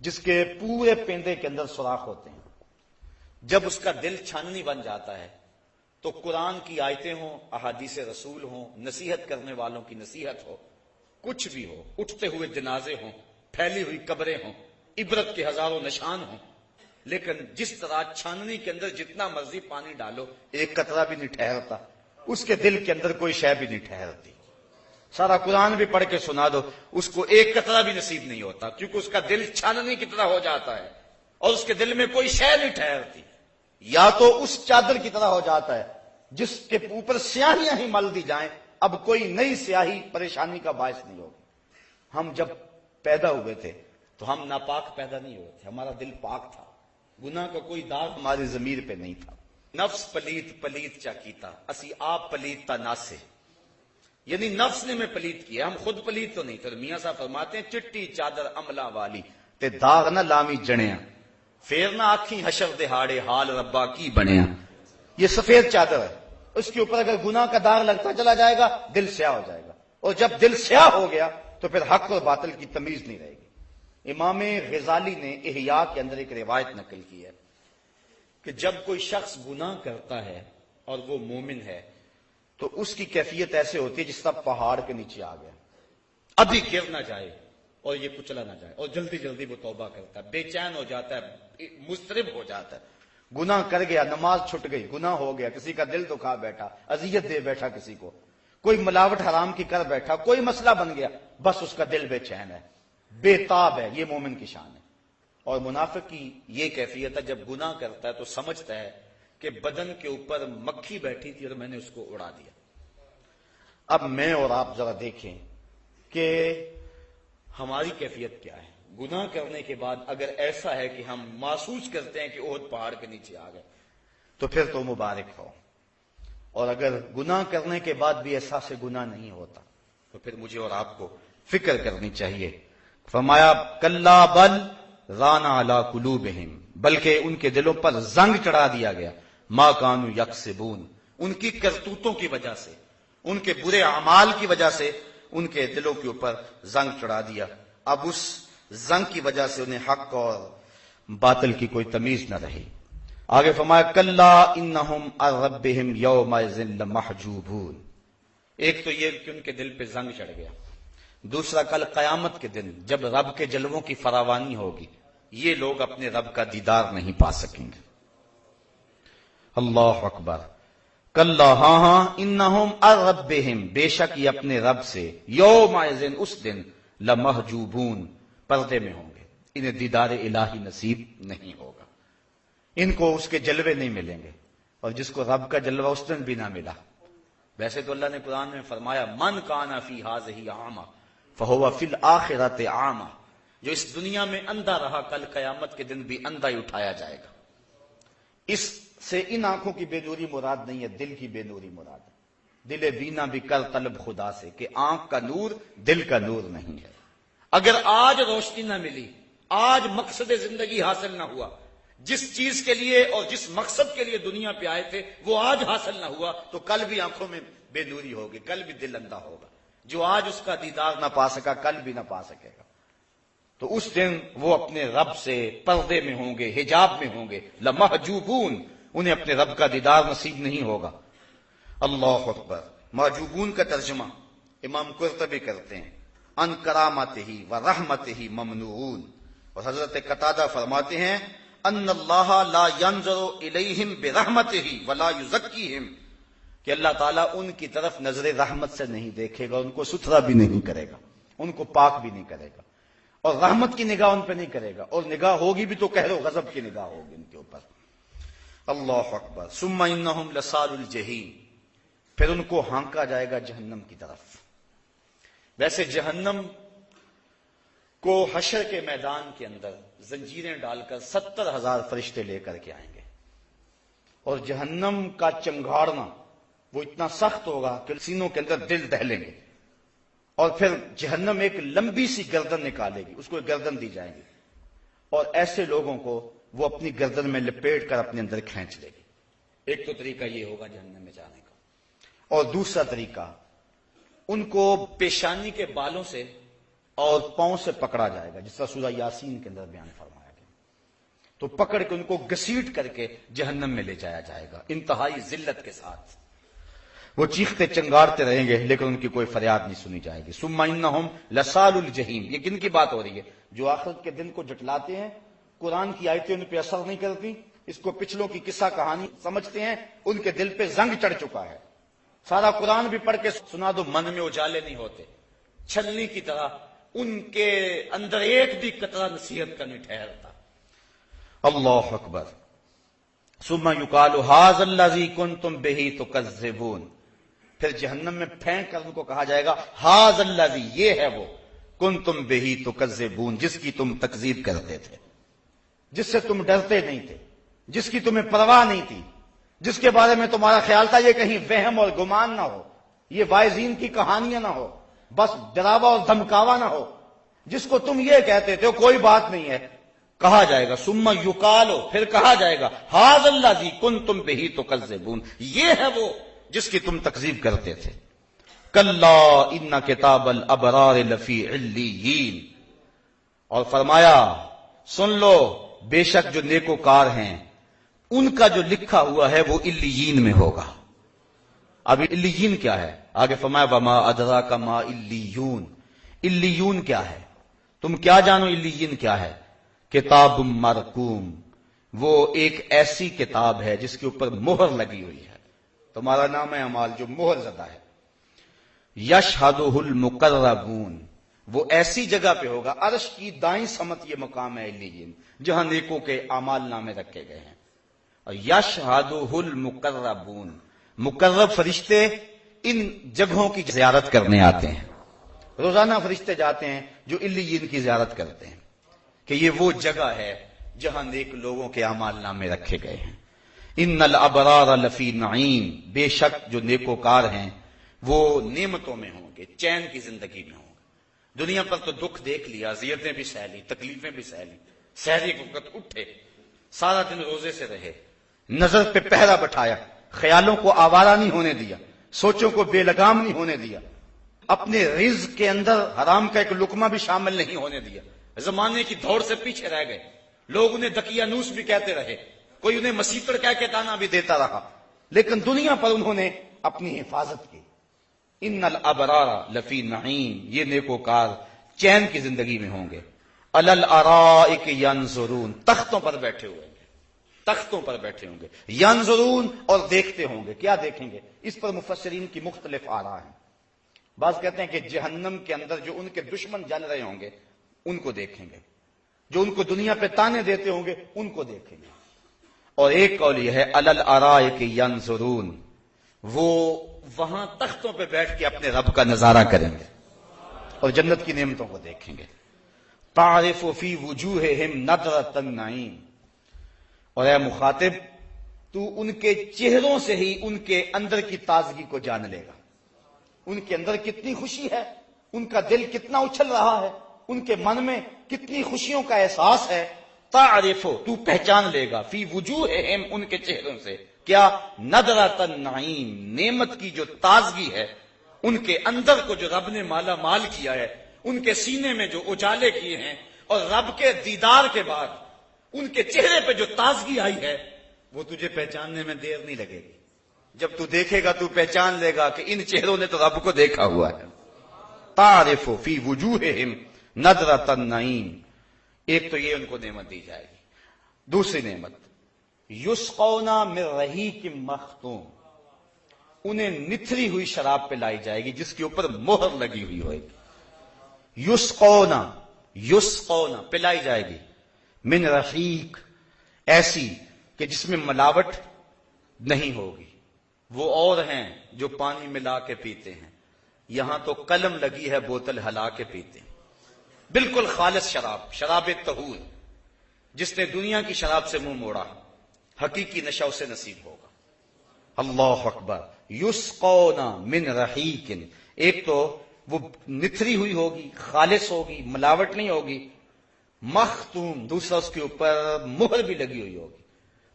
جس کے پورے پیندے کے اندر سوراخ ہوتے ہیں. جب اس کا دل چھاننی بن جاتا ہے تو قرآن کی آیتیں ہوں، احادیث رسول ہوں، نصیحت کرنے والوں کی نصیحت ہو، کچھ بھی ہو، اٹھتے ہوئے جنازے ہوں، پھیلی ہوئی قبریں ہوں، عبرت کے ہزاروں نشان ہوں، لیکن جس طرح چھاننی کے اندر جتنا مرضی پانی ڈالو ایک قطرہ بھی نہیں ٹھہرتا، اس کے دل کے اندر کوئی شے بھی نہیں ٹھہرتی. سارا قرآن بھی پڑھ کے سنا دو اس کو ایک قطرہ بھی نصیب نہیں ہوتا، کیونکہ اس کا دل چھاننی کی طرح ہو جاتا ہے اور اس کے دل میں کوئی شے نہیں ٹھہرتی. یا تو اس چادر کی طرح ہو جاتا ہے جس کے اوپر سیاہیاں ہی مل دی جائیں، اب کوئی نئی سیاہی پریشانی کا باعث نہیں ہوگی. ہم جب پیدا ہوئے تھے تو ہم ناپاک پیدا نہیں ہوئے تھے، ہمارا دل پاک تھا، گناہ کا کوئی داغ ہماری ضمیر پہ نہیں تھا. نفس پلیت پلیت چا کیتا اسی آپ پلیت تا ناسے، یعنی نفس نے میں پلیت کیا، ہم خود پلیت تو نہیں تھے. میاں صاحب فرماتے ہیں چٹی چادر عملہ والی تے داغ نہ لامی جنیاں، پھر نہ آکھیں حشر دہاڑے حال ربا کی بنیا. یہ سفید چادر ہے، اس کے اوپر اگر گناہ کا داغ لگتا چلا جائے گا دل سیاہ ہو جائے گا، اور جب دل سیاہ ہو گیا تو پھر حق اور باطل کی تمیز نہیں رہے گی. امام غزالی نے احیاء کے اندر ایک روایت نقل کی ہے کہ جب کوئی شخص گناہ کرتا ہے اور وہ مومن ہے تو اس کی کیفیت ایسے ہوتی ہے جس طرح پہاڑ کے نیچے آ گیا، ابھی گر نہ جائے اور یہ کچلا نہ جائے، اور جلدی جلدی وہ توبہ کرتا ہے، بے چین ہو جاتا ہے، مضطرب ہو جاتا ہے. گناہ کر گیا، نماز چھٹ گئی، گناہ ہو گیا، کسی کا دل دکھا بیٹھا، اذیت دے بیٹھا، کسی کو کوئی ملاوٹ حرام کی کر بیٹھا، کوئی مسئلہ بن گیا، بس اس کا دل بے چین ہے، بے تاب ہے. یہ مومن کی شان ہے. اور منافق کی یہ کیفیت ہے جب گناہ کرتا ہے تو سمجھتا ہے کہ بدن کے اوپر مکھی بیٹھی تھی اور میں نے اس کو اڑا دیا. اب میں اور آپ ذرا دیکھیں کہ ہماری کیفیت کیا ہے. گناہ کرنے کے بعد اگر ایسا ہے کہ ہم محسوس کرتے ہیں کہ احد پہاڑ کے نیچے آ گئے تو پھر تو مبارک ہو، اور اگر گناہ کرنے کے بعد بھی احساس گناہ نہیں ہوتا تو پھر مجھے اور آپ کو فکر کرنی چاہیے. فرمایا کلا بل رانا علی قلوبہم، بلکہ ان کے دلوں پر زنگ چڑھا دیا گیا، ما کانوا یکسبون، ان کی کرتوتوں کی وجہ سے، ان کے برے اعمال کی وجہ سے ان کے دلوں کے اوپر زنگ چڑھا دیا. اب اس زنگ کی وجہ سے انہیں حق اور باطل کی کوئی تمیز نہ رہی. آگے فرمایا کلا انہم عن ربہم یومئذ لمحجوبون. ایک تو یہ کہ ان کے دل پہ زنگ چڑھ گیا، دوسرا کل قیامت کے دن جب رب کے جلووں کی فراوانی ہوگی یہ لوگ اپنے رب کا دیدار نہیں پا سکیں گے. اللہ اکبر. کلا ہاں انہم عن ربہم، بے شک یہ اپنے رب سے، یومئذ اس دن، لمحجوبون پردے میں ہوں گے، انہیں دیدار الہی نصیب نہیں ہوگا، ان کو اس کے جلوے نہیں ملیں گے. اور جس کو رب کا جلوہ اس دن بھی نہ ملا. ویسے تو اللہ نے قرآن میں فرمایا من کان فی ہذہ اعمی فہو فی الآخرۃ اعمی، جو اس دنیا میں اندھا رہا کل قیامت کے دن بھی اندھا ہی اٹھایا جائے گا. اس سے ان آنکھوں کی بے نوری مراد نہیں ہے، دل کی بے نوری مراد ہے. دل بینا بھی کر طلب خدا سے، کہ آنکھ کا نور دل کا نور نہیں ہے. اگر آج روشنی نہ ملی، آج مقصد زندگی حاصل نہ ہوا، جس چیز کے لیے اور جس مقصد کے لیے دنیا پہ آئے تھے وہ آج حاصل نہ ہوا تو کل بھی آنکھوں میں بے نوری ہوگی، کل بھی دل اندھا ہوگا. جو آج اس کا دیدار نہ پا سکا کل بھی نہ پا سکے گا. تو اس دن وہ اپنے رب سے پردے میں ہوں گے، حجاب میں ہوں گے. لمحجوبون، انہیں اپنے رب کا دیدار نصیب نہیں ہوگا. اللہ اکبر. محجوبون کا ترجمہ امام قرطبی کرتے ہیں ان کرامتہ و رحمتہ ممنوعون. اور حضرت قتادہ فرماتے ہیں ان اللہ لا ينظر الیہم برحمتہ ولا یزکیہم، کہ اللہ تعالیٰ ان کی طرف نظر رحمت سے نہیں دیکھے گا، ان کو ستھرا بھی نہیں کرے گا، ان کو پاک بھی نہیں کرے گا. اور رحمت کی نگاہ ان پہ نہیں کرے گا، اور نگاہ ہوگی بھی تو قہر و غضب کی نگاہ ہوگی ان کے اوپر۔ اللہ اکبر۔ ثم انہم لصال الجحیم، پھر ان کو ہانکا جائے گا جہنم کی طرف۔ ویسے جہنم کو حشر کے میدان کے اندر زنجیریں ڈال کر 70,000 فرشتے لے کر کے آئیں گے، اور جہنم کا چنگھاڑنا وہ اتنا سخت ہوگا کہ سینوں کے اندر دل دہلیں گے، اور پھر جہنم ایک لمبی سی گردن نکالے گی، اس کو ایک گردن دی جائے گی، اور ایسے لوگوں کو وہ اپنی گردن میں لپیٹ کر اپنے اندر کھینچ لے گی۔ ایک تو طریقہ یہ ہوگا جہنم میں جانے کا، اور دوسرا طریقہ ان کو پیشانی کے بالوں سے اور پاؤں سے پکڑا جائے گا، جس طرح سورہ یاسین کے اندر بیان فرمایا گیا، تو پکڑ کے ان کو گھسیٹ کر کے جہنم میں لے جایا جائے گا انتہائی ذلت کے ساتھ۔ وہ چیختے چنگارتے رہیں گے لیکن ان کی کوئی فریاد نہیں سنی جائے گی۔ ثم انہم لصال الجحیم، یہ کن کی بات ہو رہی ہے؟ جو آخرت کے دن کو جھٹلاتے ہیں، قرآن کی آیتیں ان پہ اثر نہیں کرتی، اس کو پچھلوں کی قصہ کہانی سمجھتے ہیں، ان کے دل پہ زنگ چڑھ چکا ہے۔ سارا قرآن بھی پڑھ کے سنا دو، من میں اجالے نہیں ہوتے، چھلنی کی طرح ان کے اندر ایک بھی قطرہ نصیحت کا نہیں ٹھہرتا۔ اللہ اکبر۔ ثم یقال ھذا الذی کنتم بہ تکذبون، پھر جہنم میں پھینک کر ان کو کہا جائے گا ھذا الذی، یہ ہے وہ، کنتم بہ تکذبون، جس کی تم تکذیب کرتے تھے، جس سے تم ڈرتے نہیں تھے، جس کی تمہیں پرواہ نہیں تھی، جس کے بارے میں تمہارا خیال تھا یہ کہیں وہم اور گمان نہ ہو، یہ واعظین کی کہانیاں نہ ہو، بس ڈراوا اور دھمکاوا نہ ہو، جس کو تم یہ کہتے تھے کوئی بات نہیں ہے، کہا جائے گا ثم یقال، پھر کہا جائے گا ھذا الذی کنتم بہ تکذبون، یہ ہے وہ جس کی تم تکذیب کرتے تھے۔ کلا ان کتاب الابرار لفی علیین، اور فرمایا سن لو بے شک جو نیکوکار ہیں ان کا جو لکھا ہوا ہے وہ علیین میں ہوگا۔ اب علیین کیا ہے؟ آگے فرمایا وما ادراک ما علیون، علیون کیا ہے؟ تم کیا جانو علیین کیا ہے؟ کتاب مرقوم، وہ ایک ایسی کتاب ہے جس کے اوپر مہر لگی ہوئی ہے، تمہارا نام اعمال جو مہر زدہ ہے۔ یشہدہ المقربون، وہ ایسی جگہ پہ ہوگا، عرش کی دائیں سمت یہ مقام ہے علیین، جہاں نیکوں کے اعمال نامے رکھے گئے ہیں۔ اور یشہدہ المقربون، مقرب فرشتے ان جگہوں کی زیارت کرنے آتے ہیں، روزانہ فرشتے جاتے ہیں جو علیین کی زیارت کرتے ہیں کہ یہ وہ جگہ ہے جہاں نیک لوگوں کے اعمال نامے رکھے گئے ہیں۔ ان الابرار لفی نعیم، بے شک جو نیکوکار ہیں وہ نعمتوں میں ہوں گے، چین کی زندگی میں ہوں گے۔ دنیا پر تو دکھ دیکھ لیا، اذیتیں بھی سہ لی، تکلیفیں بھی سہ لی، سحری وقت اٹھے، سارا دن روزے سے رہے، نظر پہ پہرا بٹھایا، خیالوں کو آوارہ نہیں ہونے دیا، سوچوں کو بے لگام نہیں ہونے دیا، اپنے رزق کے اندر حرام کا ایک لقمہ بھی شامل نہیں ہونے دیا، زمانے کی دوڑ سے پیچھے رہ گئے، لوگ انہیں دقیانوس بھی کہتے رہے، کوئی انہیں مسیطڑ کہہ کے تانا بھی دیتا رہا، لیکن دنیا پر انہوں نے اپنی حفاظت کی۔ ان الابرار لفی نعیم، یہ نیکوکار چین کی زندگی میں ہوں گے۔ علی الارائک ینظرون، تختوں پر بیٹھے ہوئے ہیں، تختوں پر بیٹھے ہوں گے، ینظرون، اور دیکھتے ہوں گے۔ کیا دیکھیں گے؟ اس پر مفسرین کی مختلف آراء ہیں۔ بعض کہتے ہیں کہ جہنم کے اندر جو ان کے دشمن جل رہے ہوں گے ان کو دیکھیں گے، جو ان کو دنیا پہ تانے دیتے ہوں گے ان کو دیکھیں گے، اور ایک قول یہ ہے علی الارائک ینظرون، وہ وہاں تختوں پہ بیٹھ کے اپنے رب کا نظارہ کریں گے اور جنت کی نعمتوں کو دیکھیں گے۔ تعرف فی وجوہہم نضرۃ النعیم، اور اے مخاطب تو ان کے چہروں سے ہی ان کے اندر کی تازگی کو جان لے گا، ان کے اندر کتنی خوشی ہے، ان کا دل کتنا اچھل رہا ہے، ان کے من میں کتنی خوشیوں کا احساس ہے۔ تعرف، تو پہچان لے گا، فی وجوہہم، ان کے چہروں سے، کیا؟ نضرۃ النعیم، نعمت کی جو تازگی ہے، ان کے اندر کو جو رب نے مالا مال کیا ہے، ان کے سینے میں جو اجالے کیے ہیں، اور رب کے دیدار کے بعد ان کے چہرے پہ جو تازگی آئی ہے، وہ تجھے پہچاننے میں دیر نہیں لگے گی۔ جب تو دیکھے گا تو پہچان لے گا کہ ان چہروں نے تو رب کو دیکھا ہوا ہے۔ تعرف فی وجوہہم نضرۃ النعیم، ایک تو یہ ان کو نعمت دی جائے گی۔ دوسری نعمت یسقون من رحیق مختوم، انہیں نتھری ہوئی شراب پلائی جائے گی جس کے اوپر مہر لگی ہوئی ہوئے گی۔ یسقون، یسقون پلائی جائے گی، من رحیق ایسی کہ جس میں ملاوٹ نہیں ہوگی. وہ اور ہیں جو پانی ملا کے پیتے ہیں، یہاں تو قلم لگی ہے بوتل ہلا کے پیتے ہیں. بالکل خالص شراب، شراب طہور. جس نے دنیا کی شراب سے منہ موڑا حقیقی نشہ اسے نصیب ہوگا. اللہ اکبر. یسقون من رحیق، ایک تو وہ نتھری ہوئی ہوگی، خالص ہوگی، ملاوٹ نہیں ہوگی. مختوم، دوسرا اس کے اوپر مہر بھی لگی ہوئی ہوگی.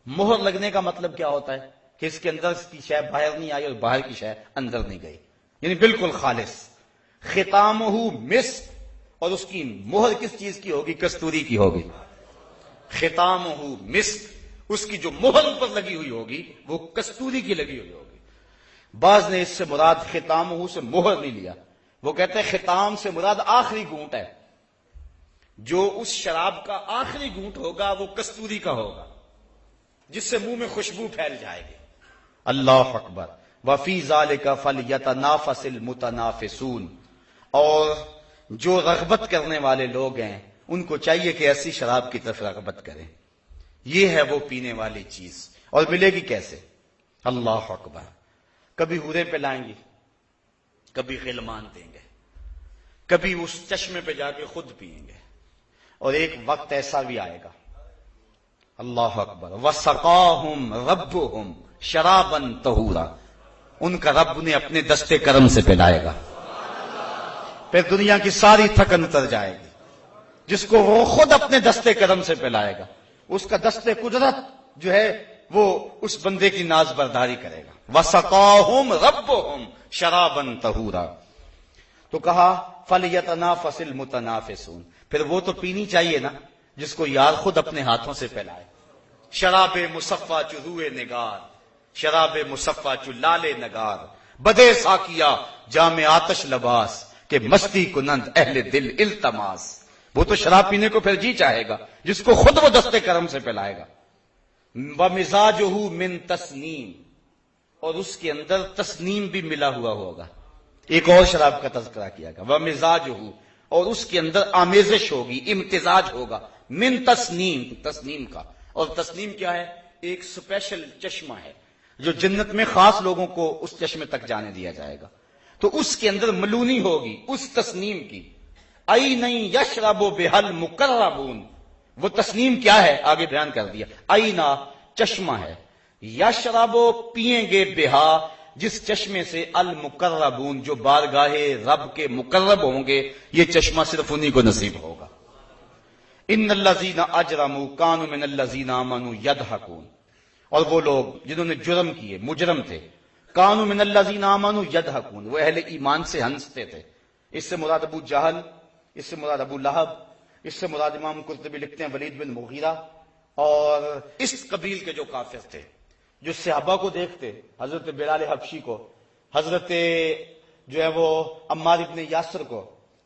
مہر لگنے کا مطلب کیا ہوتا ہے کہ اس کے اندر کی شے باہر نہیں آئی اور باہر کی شے اندر نہیں گئی، یعنی بالکل خالص. ختامہ مسک، اور اس کی مہر کس چیز کی ہوگی؟ کستوری کی ہوگی. ختامہ مسک، اس کی جو مہر پر لگی ہوئی ہوگی وہ کستوری کی لگی ہوئی ہوگی. بعض نے اس سے مراد ختامہ سے مہر نہیں لیا، وہ کہتے ہیں ختام سے مراد آخری گھونٹ ہے. جو اس شراب کا آخری گھونٹ ہوگا وہ کستوری کا ہوگا، جس سے منہ میں خوشبو پھیل جائے گی. اللہ اکبر. وفی ذالک فلیتنافس المتنافسون، اور جو رغبت کرنے والے لوگ ہیں ان کو چاہیے کہ ایسی شراب کی طرف رغبت کریں. یہ ہے وہ پینے والی چیز، اور ملے گی کیسے؟ اللہ اکبر. کبھی ہورے پہ لائیں گی، کبھی غلمان دیں گے، کبھی اس چشمے پہ جا کے خود پیئیں گے، اور ایک وقت ایسا بھی آئے گا. اللہ اکبر. وَسَقَاهُمْ رَبُّهُمْ شَرَابًا طَهُورًا، ان کا رب انہیں اپنے دستے کرم سے پلائے گا. پھر دنیا کی ساری تھکن اتر جائے گی. جس کو وہ خود اپنے دستے کرم سے پلائے گا، اس کا دستے قدرت جو ہے وہ اس بندے کی ناز برداری کرے گا. وَسَقَاهُمْ رَبُّهُمْ شَرَابًا طَهُورًا. تو کہا فَلْيَتَنَافَسِ الْمُتَنَافِسُونَ، پھر وہ تو پینی چاہیے نا جس کو یار خود اپنے ہاتھوں سے پلائے. شراب مصفا چو روئے نگار، شراب مصفا چو لالے نگار، بدے ساکیا جام آتش لباس، کہ مستی کنند اہل دل التماس. وہ تو شراب پینے کو پھر جی چاہے گا جس کو خود وہ دستے کرم سے پلائے گا. وَمِزَاجُهُ مِن تسنیم، اور اس کے اندر تسنیم بھی ملا ہوا ہوگا. ایک اور شراب کا تذکرہ کیا گیا. وَمِزَاجُهُ، اور اس کے اندر آمیزش ہوگی، امتزاج ہوگا، من تسنیم، تسنیم کا. اور تسنیم کیا ہے؟ ایک سپیشل چشمہ ہے جو جنت میں خاص لوگوں کو اس چشمے تک جانے دیا جائے گا. تو اس کے اندر ملونی ہوگی اس تسنیم کی. عَيْنًا يَشْرَبُ بِهَا الْمُقَرَّبُونَ، وہ تسنیم کیا ہے آگے بیان کر دیا. عَيْنًا چشمہ ہے، یشرب پیئیں گے بہا جس چشمے سے المقربون جو بارگاہ رب کے مقرب ہوں گے، یہ چشمہ صرف انہی کو نصیب ہوگا. ان الذین اجرموا کانوا من الذین آمنوا یضحکون، اور وہ لوگ جنہوں نے جرم کیے، مجرم تھے، کانوا من الذین آمنوا یضحکون، وہ اہل ایمان سے ہنستے تھے. اس سے مراد ابو جہل، اس سے مراد ابو لہب، اس سے مراد امام قرطبی لکھتے ہیں ولید بن مغیرہ، اور اس قبیل کے جو کافر تھے جو صحابہ کو دیکھتے، حضرت بلال حبشی کو، حضرت جو ہے وہ عمار ابن یاسر کو،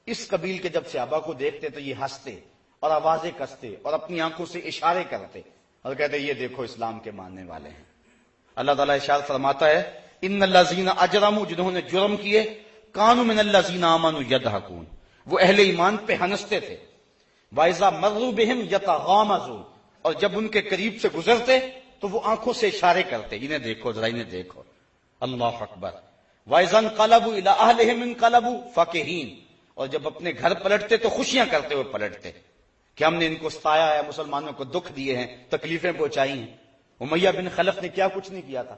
اس قبیل کے جب صحابہ کو دیکھتے تو یہ ہنستے اور آوازیں کستے اور اپنی آنکھوں سے اشارے کرتے اور کہتے یہ دیکھو اسلام کے ماننے والے ہیں. اللہ تعالیٰ ارشاد فرماتا ہے ان الذین اجرموا، جنہوں نے جرم کیے، کانوا من الذین آمنوا یضحکون، وہ اہل ایمان پہ ہنستے تھے. وَإِذَا مَرُّوا بِهِمْ يَتَغَامَزُونَ، اور جب ان کے قریب سے گزرتے تو وہ آنکھوں سے اشارے کرتے، انہیں دیکھو ذرا، انہیں دیکھو. اللہ اکبر. وَإِذَا انقلبوا إِلَىٰ أَهْلِهِمْ انقلبوا فَكِهِينَ، اور جب اپنے گھر پلٹتے تو خوشیاں کرتے ہوئے پلٹتے کہ ہم نے ان کو ستایا ہے، مسلمانوں کو دکھ دیے ہیں، تکلیفیں پہنچائی ہیں. امیہ بن خلف نے کیا کچھ نہیں کیا تھا،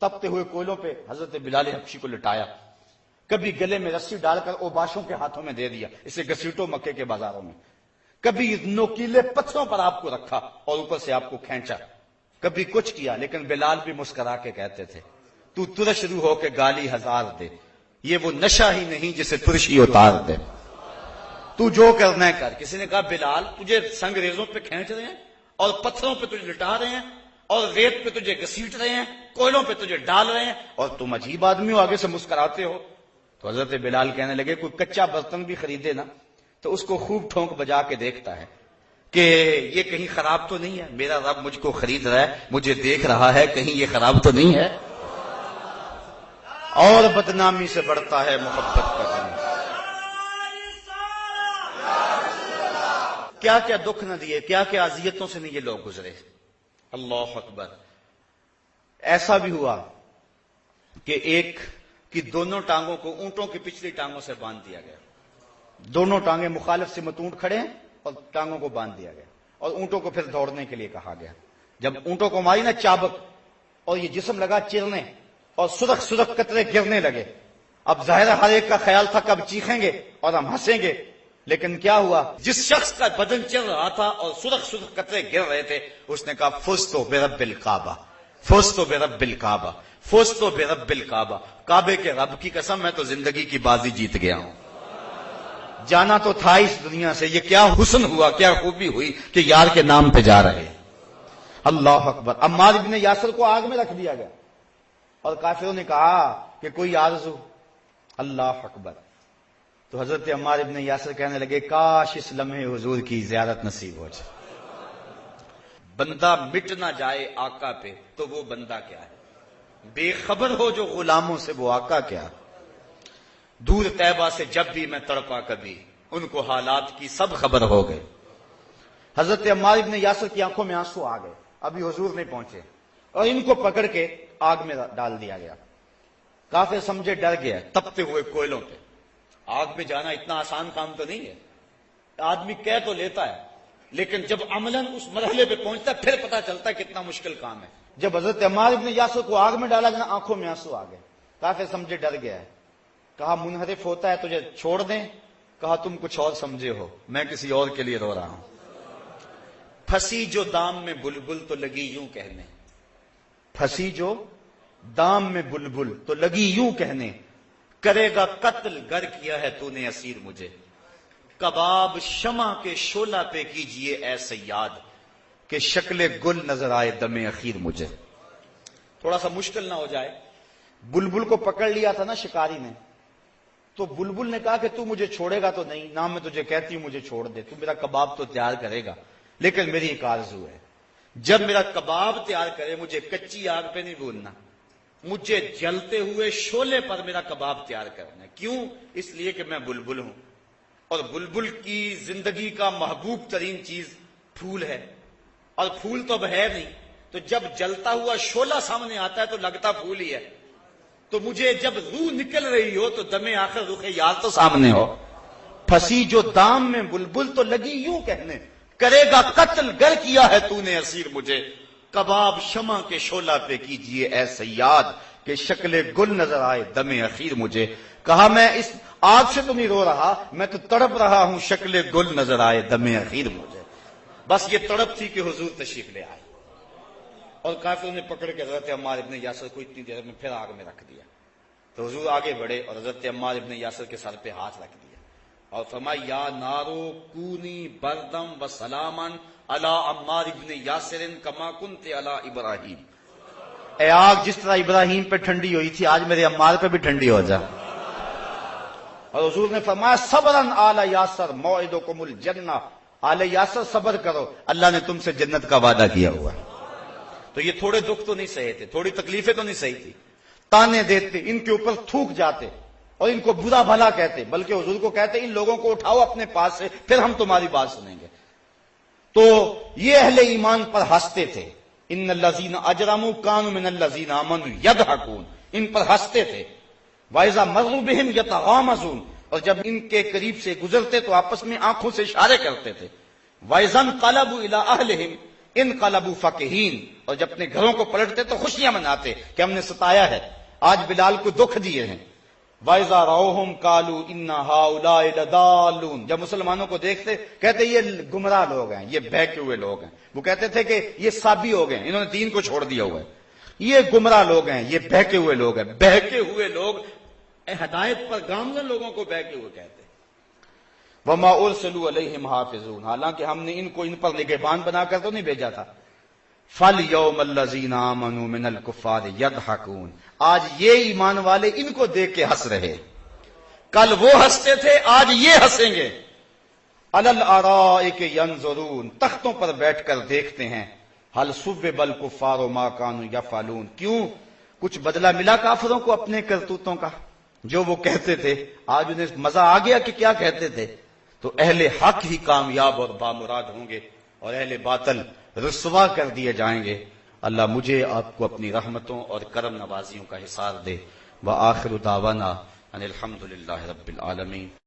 تپتے ہوئے کوئلوں پہ حضرت بلال حبشی کو لٹایا، کبھی گلے میں رسی ڈال کر اوباشوں کے ہاتھوں میں دے دیا، اسے گھسیٹو مکے کے بازاروں میں، کبھی نوکیلے پتھروں پر آپ کو رکھا اور اوپر سے آپ کو کھینچا، کبھی کچھ کیا. لیکن بلال بھی مسکرا کے کہتے تھے تو ترش روح ہو کے گالی ہزار دے، یہ وہ نشہ ہی نہیں جسے ترشی اتار دے، تو جو کرنا ہے کر. کسی نے کہا بلال تجھے سنگریزوں پہ کھینچ رہے ہیں اور پتھروں پہ تجھے لٹا رہے ہیں اور ریت پہ تجھے گھسیٹ رہے ہیں، کوئلوں پہ تجھے ڈال رہے ہیں، اور تم عجیب آدمی ہو، آگے سے مسکراتے ہو. تو حضرت بلال کہنے لگے کوئی کچا برتن بھی خریدے نا تو اس کو خوب ٹھونک بجا کے دیکھتا ہے کہ یہ کہیں خراب تو نہیں ہے، میرا رب مجھ کو خرید رہا ہے، مجھے دیکھ رہا ہے، کہیں یہ خراب تو نہیں ہے. اور بدنامی سے بڑھتا ہے محبت کا غم. کیا کیا دکھ نہ دیے، کیا کیا اذیتوں سے نہیں یہ لوگ گزرے. اللہ اکبر. ایسا بھی ہوا کہ ایک کی دونوں ٹانگوں کو اونٹوں کی پچھلی ٹانگوں سے باندھ دیا گیا. دونوں ٹانگیں مخالف سمت اونٹ کھڑے ہیں اور ٹانگوں کو باندھ دیا گیا اور اونٹوں کو پھر دوڑنے کے لیے کہا گیا. جب اونٹوں کو ماری نا چابک اور یہ جسم لگا چرنے اور سرخ سرخ قطرے گرنے لگے. اب ظاہر ہر ایک کا خیال تھا کب چیخیں گے اور ہم ہنسیں گے، لیکن کیا ہوا، جس شخص کا بدن چل رہا تھا اور سرخ سرخ قطرے گر رہے تھے اس نے کہا فزتو برب الکعبہ، فزتو برب الکعبہ، فزتو برب الکعبہ. کعبے کے رب کی قسم میں تو زندگی کی بازی جیت گیا ہوں. جانا تو تھا اس دنیا سے، یہ کیا حسن ہوا، کیا خوبی ہوئی کہ یار کے نام پہ جا رہے. اللہ اکبر. عمار ابن یاسر کو آگ میں رکھ دیا گیا اور کافروں نے کہا کہ کوئی آرزو. اللہ اکبر. تو حضرت عمار ابن یاسر کہنے لگے کاش اس لمحے حضور کی زیارت نصیب ہو جائے. بندہ مٹ نہ جائے آقا پہ تو وہ بندہ کیا ہے، بے خبر ہو جو غلاموں سے وہ آقا کیا. دور طیبہ سے جب بھی میں تڑپا کبھی ان کو حالات کی سب خبر ہو گئے. حضرت عمار ابن یاسر کی آنکھوں میں آنسو آ گئے، ابھی حضور نہیں پہنچے اور ان کو پکڑ کے آگ میں ڈال دیا گیا. کافر سمجھے ڈر گیا. تپتے ہوئے کوئلوں پہ آگ میں جانا اتنا آسان کام تو نہیں ہے. آدمی کہہ تو لیتا ہے لیکن جب عملاً اس مرحلے پہ پہنچتا ہے پھر پتا چلتا ہے کتنا مشکل کام ہے. جب حضرت عمار ابن یاسر کو آگ میں ڈالا گیا آنکھوں میں آنسو آ گئے. کافر سمجھے ڈر گیا ہے. کہا منحرف ہوتا ہے تجھے چھوڑ دیں. کہا تم کچھ اور سمجھے ہو، میں کسی اور کے لیے رو رہا ہوں. پھنسی جو دام میں بلبل تو لگی یوں کہنے، پھنسی جو دام میں بلبل تو لگی یوں کہنے، کرے گا قتل گر کیا ہے تو نے اسیر مجھے. کباب شمع کے شعلہ پہ کیجئے اے سیاد کہ شکل گل نظر آئے دم اخیر مجھے. تھوڑا سا مشکل نہ ہو جائے. بلبل کو پکڑ لیا تھا نا شکاری نے، تو بلبل نے کہا کہ تو مجھے چھوڑے گا تو نہیں، نہ میں تجھے کہتی ہوں مجھے چھوڑ دے، تو میرا کباب تو تیار کرے گا، لیکن میری ایک آرزو ہے، جب میرا کباب تیار کرے مجھے کچی آگ پہ نہیں بھوننا، مجھے جلتے ہوئے شعلے پر میرا کباب تیار کرنا ہے. کیوں؟ اس لیے کہ میں بلبل ہوں اور بلبل کی زندگی کا محبوب ترین چیز پھول ہے اور پھول تو اب ہے نہیں، تو جب جلتا ہوا شعلہ سامنے آتا ہے تو لگتا پھول ہی ہے. تو مجھے جب روح نکل رہی ہو تو دم آخر رخ یار تو سامنے ہو. پھنسی جو دام میں بلبل تو لگی یوں کہنے، کرے گا قتل گر کیا ہے تو نے اسیر مجھے. کباب شمع کے شعلہ پہ کیجئے اے سیاد کہ شکل گل نظر آئے دم اخیر مجھے. کہا میں اس آگ سے تو نہیں رو رہا، میں تو تڑپ رہا ہوں شکل گل نظر آئے دم اخیر مجھے. بس یہ تڑپ تھی کہ حضور تشریف لے آئے اور کافروں نے پکڑ کے حضرت عمار ابن یاسر کو اتنی دیر میں پھر آگ میں رکھ دیا. تو حضور آگے بڑھے اور حضرت عمار ابن یاسر کے سر پہ ہاتھ رکھ دیا اور فرمایا یا نارو کونی بردم و سلامن علی عمار ابن یاسر کما کنت علی ابراہیم. اے آگ جس طرح ابراہیم پہ ٹھنڈی ہوئی تھی آج میرے عمار پہ بھی ٹھنڈی ہو جا. اور حضور نے فرمایا صبرن آل یاسر موعدکم الجنہ، آل یاسر صبر کرو، اللہ نے تم سے جنت کا وعدہ کیا ہوا. تو یہ تھوڑے دکھ تو نہیں سہے تھے، تھوڑی تکلیفیں تو نہیں سہی تھی. تانے دیتے، ان کے اوپر تھوک جاتے اور ان کو برا بھلا کہتے، بلکہ حضور کو کہتے ان لوگوں کو اٹھاؤ اپنے پاس سے پھر ہم تمہاری بات سنیں گے. تو یہ اہل ایمان پر ہنستے تھے. ان الذین اجرموا کانوا من الذین آمنوا یضحکون، ان پر ہنستے تھے. واذا مروا بہم یتغامزون، اور جب ان کے قریب سے گزرتے تو آپس میں آنکھوں سے اشارے کرتے تھے. واذا انقلبوا الی اہلہم انقلبوا فکہین، اور جب اپنے گھروں کو پلٹتے تو خوشیاں مناتے کہ ہم نے ستایا ہے، آج بلال کو دکھ دیے ہیں. وَإِذَا رَأَوْهُمْ قَالُوا إِنَّ هَؤُلَاءِ لَضَالُّونَ، جب مسلمانوں کو دیکھتے کہتے یہ گمراہ لوگ ہیں، یہ بہکے ہوئے لوگ ہیں. وہ کہتے تھے کہ یہ سابی ہو گئے، انہوں نے دین کو چھوڑ دیا ہوا ہے، یہ گمراہ لوگ ہیں، یہ بہکے ہوئے لوگ ہیں. بہکے ہوئے لوگ ہدایت پر گامزن لوگوں کو بہکے ہوئے کہتے ہیں. وَمَا أُرْسِلُوا عَلَيْهِمْ حَافِظُونَ، حالانکہ ہم نے ان کو ان پر نگہبان بنا کر تو نہیں بھیجا تھا. فَالْيَوْمَ الَّذِينَ آمَنُوا مِنَ الْكُفَّارِ يَضْحَكُونَ، آج یہ ایمان والے ان کو دیکھ کے ہنس رہے. کل وہ ہنستے تھے آج یہ ہنسیں گے. عَلَى الْأَرَائِكِ يَنظُرُونَ، تختوں پر بیٹھ کر دیکھتے ہیں. هَلْ ثُوِّبَ الْكُفَّارُ مَا كَانُوا يَفْعَلُونَ، کیوں کچھ بدلہ ملا کافروں کو اپنے کرتوتوں کا جو وہ کہتے تھے؟ آج انہیں مزہ آ گیا کہ کیا کہتے تھے. تو اہل حق ہی کامیاب اور بامراد ہوں گے اور اہل باطل رسوا کر دیے جائیں گے۔ اللہ مجھے آپ کو اپنی رحمتوں اور کرم نوازیوں کا حصار دے۔ وآخر دعوانا ان الحمد للہ رب العالمین۔